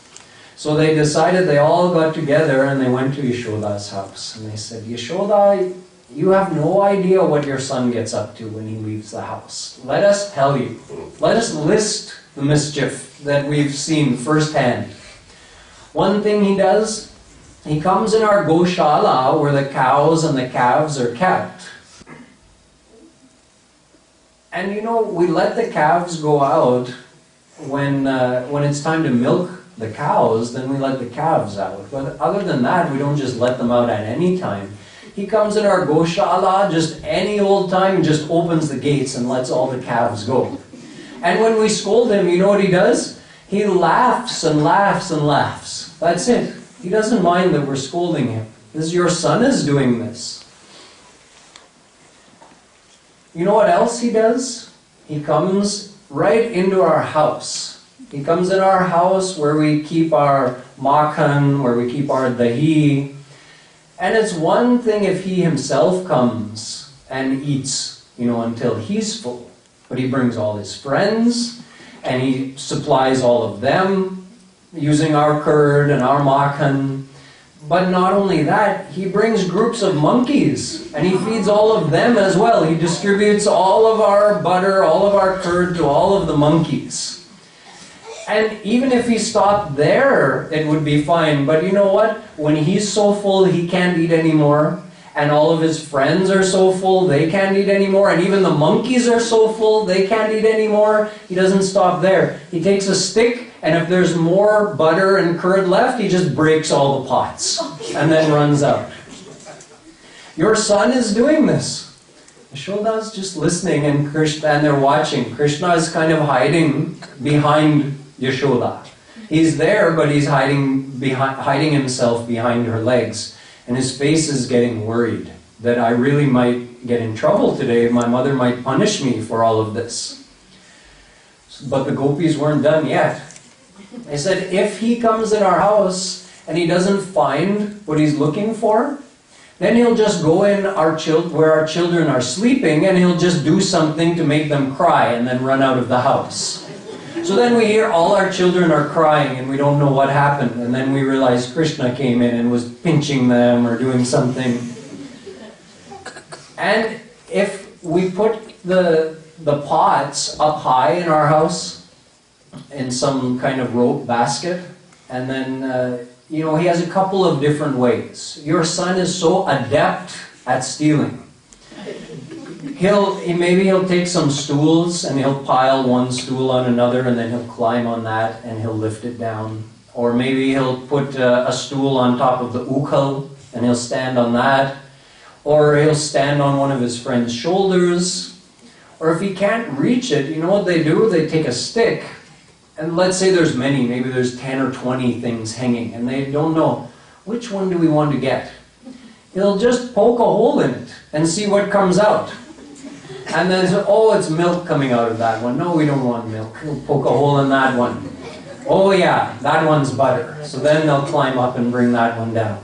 So they decided, they all got together and they went to Yashoda's house. And they said, Yashoda, you have no idea what your son gets up to when he leaves the house. Let us tell you. Let us list the mischief that we've seen firsthand. One thing he does, he comes in our Goshala where the cows and the calves are kept. And you know, we let the calves go out when it's time to milk the cows, then we let the calves out. But other than that, we don't just let them out at any time. He comes in our Goshala just any old time and just opens the gates and lets all the calves go. And when we scold him, you know what he does? He laughs and laughs and laughs. That's it. He doesn't mind that we're scolding him. This is your son is doing this. You know what else he does? He comes right into our house. He comes in our house where we keep our makhan, where we keep our dahi. And it's one thing if he himself comes and eats, you know, until he's full. But he brings all his friends and he supplies all of them using our curd and our makhan. But not only that, he brings groups of monkeys and he feeds all of them as well. He distributes all of our butter, all of our curd to all of the monkeys. And even if he stopped there, it would be fine. But you know what? When he's so full, he can't eat anymore. And all of his friends are so full, they can't eat anymore. And even the monkeys are so full, they can't eat anymore. He doesn't stop there. He takes a stick, and if there's more butter and curd left, he just breaks all the pots and then runs out. Your son is doing this. Yashoda's just listening and they're watching. Krishna is kind of hiding behind Yashoda. He's there, but he's hiding himself behind her legs. And his face is getting worried that I really might get in trouble today. My mother might punish me for all of this. But the gopis weren't done yet. They said, if he comes in our house and he doesn't find what he's looking for, then he'll just go in where our children are sleeping and he'll just do something to make them cry and then run out of the house. So then we hear all our children are crying and we don't know what happened. And then we realize Krishna came in and was pinching them or doing something. And if we put the pots up high in our house in some kind of rope basket, and then, he has a couple of different ways. Your son is so adept at stealing. Maybe he'll take some stools and he'll pile one stool on another and then he'll climb on that and he'll lift it down. Or maybe he'll put a stool on top of the ukhal and he'll stand on that. Or he'll stand on one of his friend's shoulders. Or if he can't reach it, you know what they do? They take a stick, and let's say there's many, maybe there's 10 or 20 things hanging, and they don't know, which one do we want to get? He'll just poke a hole in it and see what comes out. And then, it's milk coming out of that one. No, we don't want milk. He'll poke a hole in that one. Oh yeah, that one's butter. So then they'll climb up and bring that one down.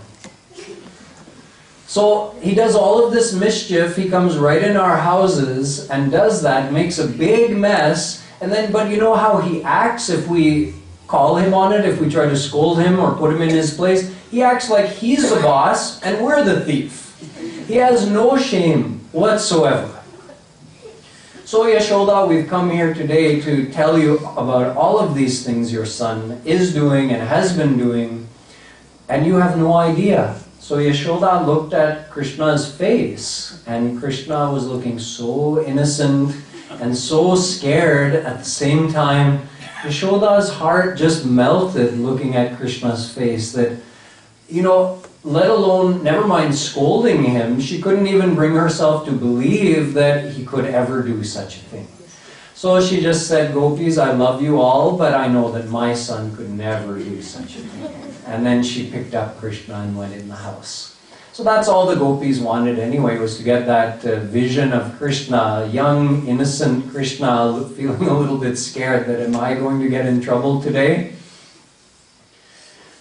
So he does all of this mischief. He comes right in our houses and does that, makes a big mess. And then, but you know how he acts if we call him on it, if we try to scold him or put him in his place? He acts like he's the boss and we're the thief. He has no shame whatsoever. So Yashoda, we've come here today to tell you about all of these things your son is doing and has been doing, and you have no idea. So Yashoda looked at Krishna's face, and Krishna was looking so innocent and so scared at the same time. Yashoda's heart just melted looking at Krishna's face that, let alone, never mind scolding him, she couldn't even bring herself to believe that he could ever do such a thing. So she just said, "Gopis, I love you all, but I know that my son could never do such a thing." And then she picked up Krishna and went in the house. So that's all the gopis wanted anyway, was to get that vision of Krishna, young, innocent Krishna, feeling a little bit scared that, am I going to get in trouble today?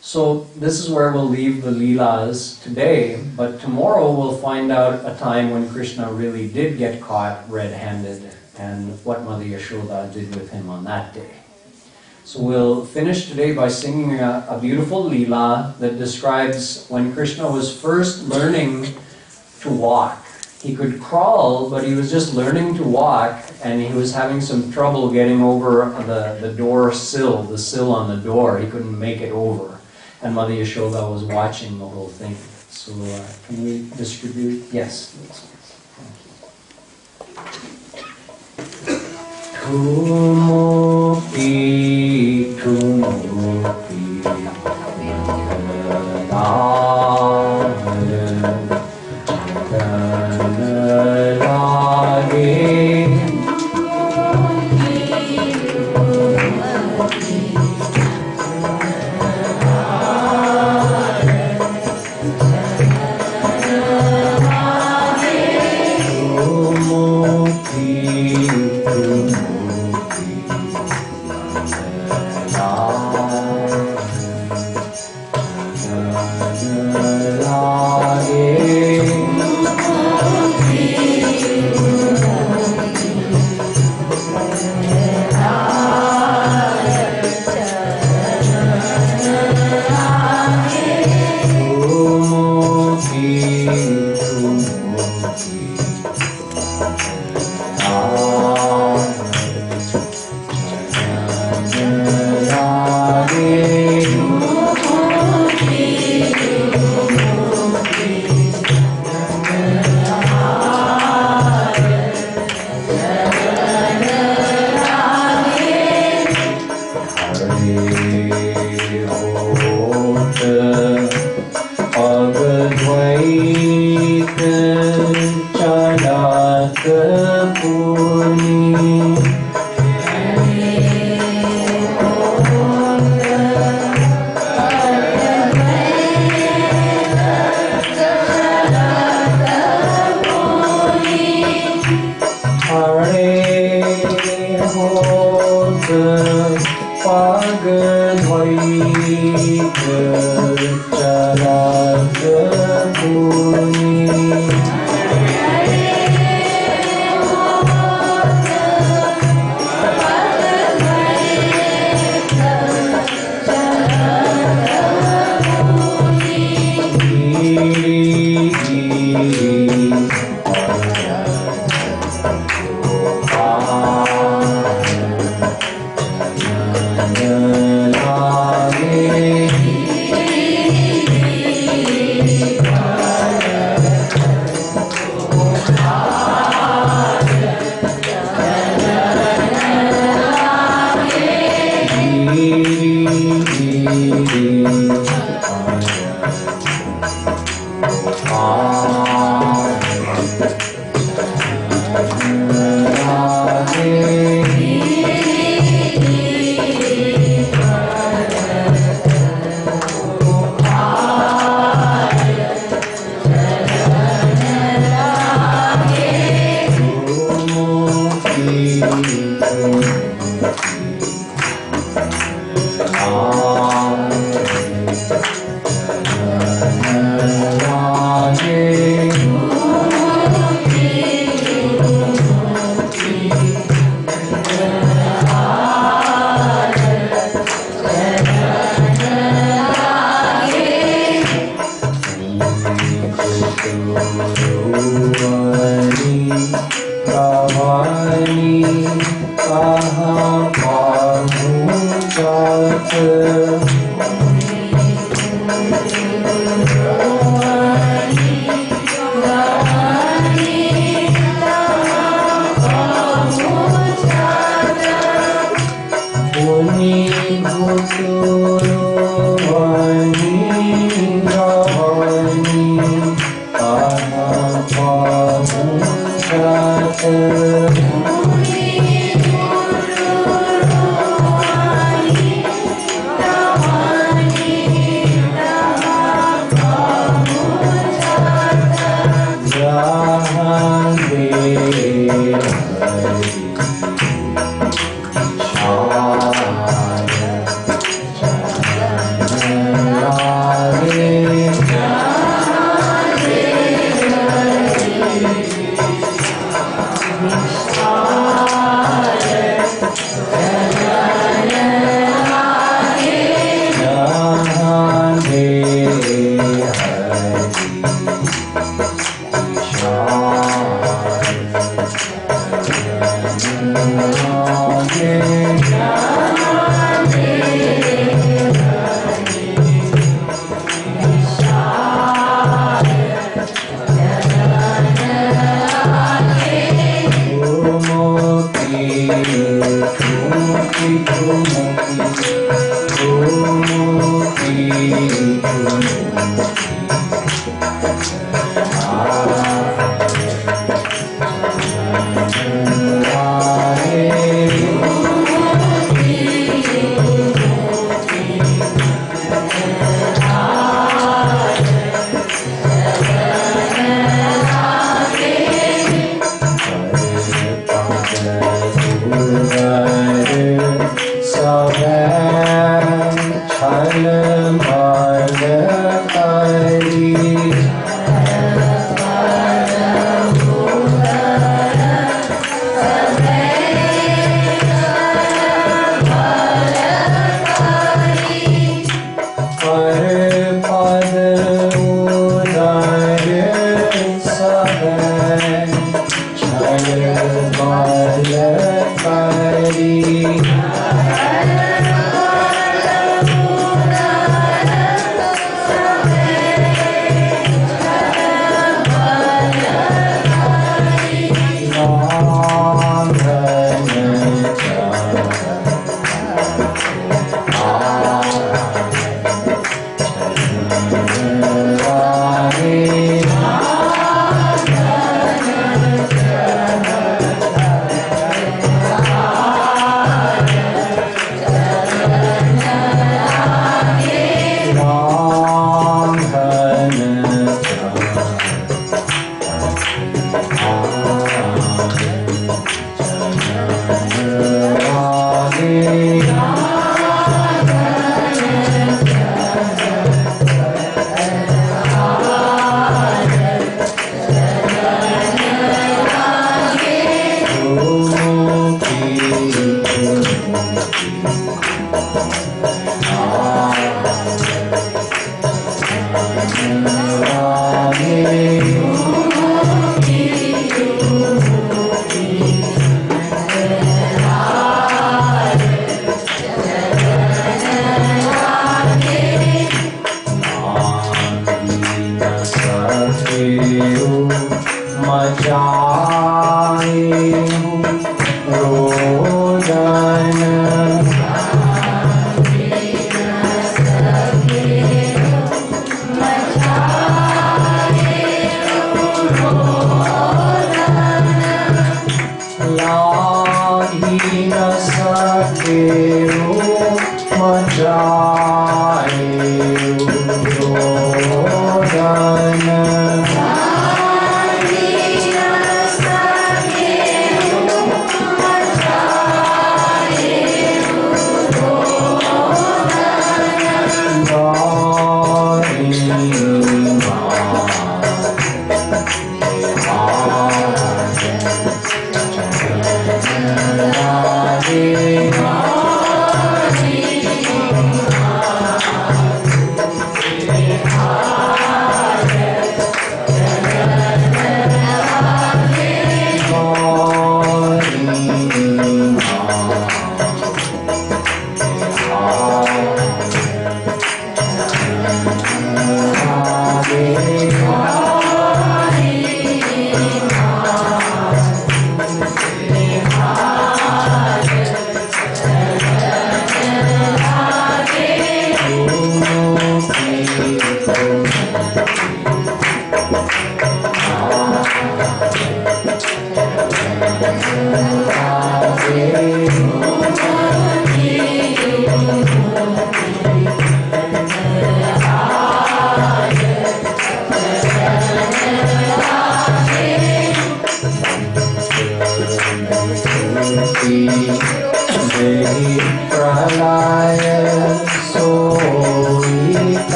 So this is where we'll leave the Leelas today, but tomorrow we'll find out a time when Krishna really did get caught red-handed and what Mother Yashoda did with him on that day. So we'll finish today by singing a beautiful Leela that describes when Krishna was first learning to walk. He could crawl, but he was just learning to walk, and he was having some trouble getting over the door sill, the sill on the door. He couldn't make it over. And Mother Yashoda was watching the whole thing. So can we distribute? Yes. Tumupi, tumupi,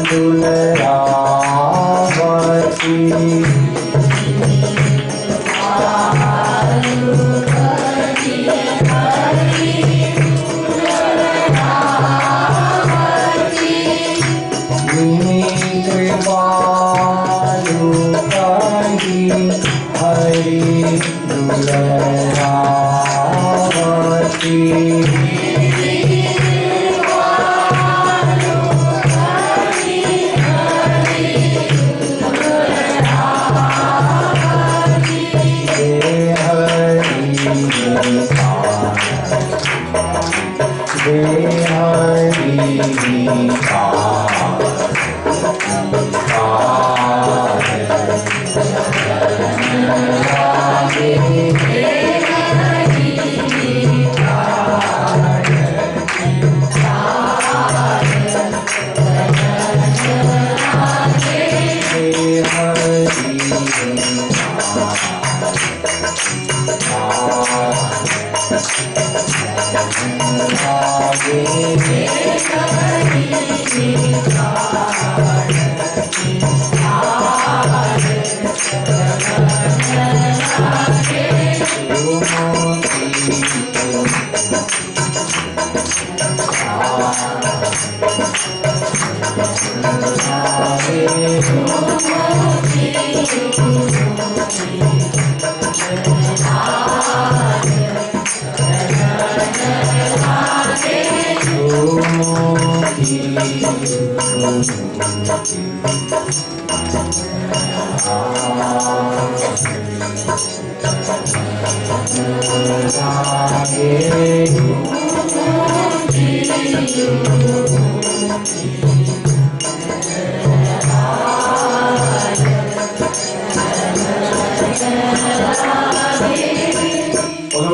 दुलरावती कृपालु कही हरि दुलरावती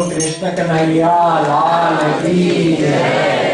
कृष्ण कन्हैया लाल की जय।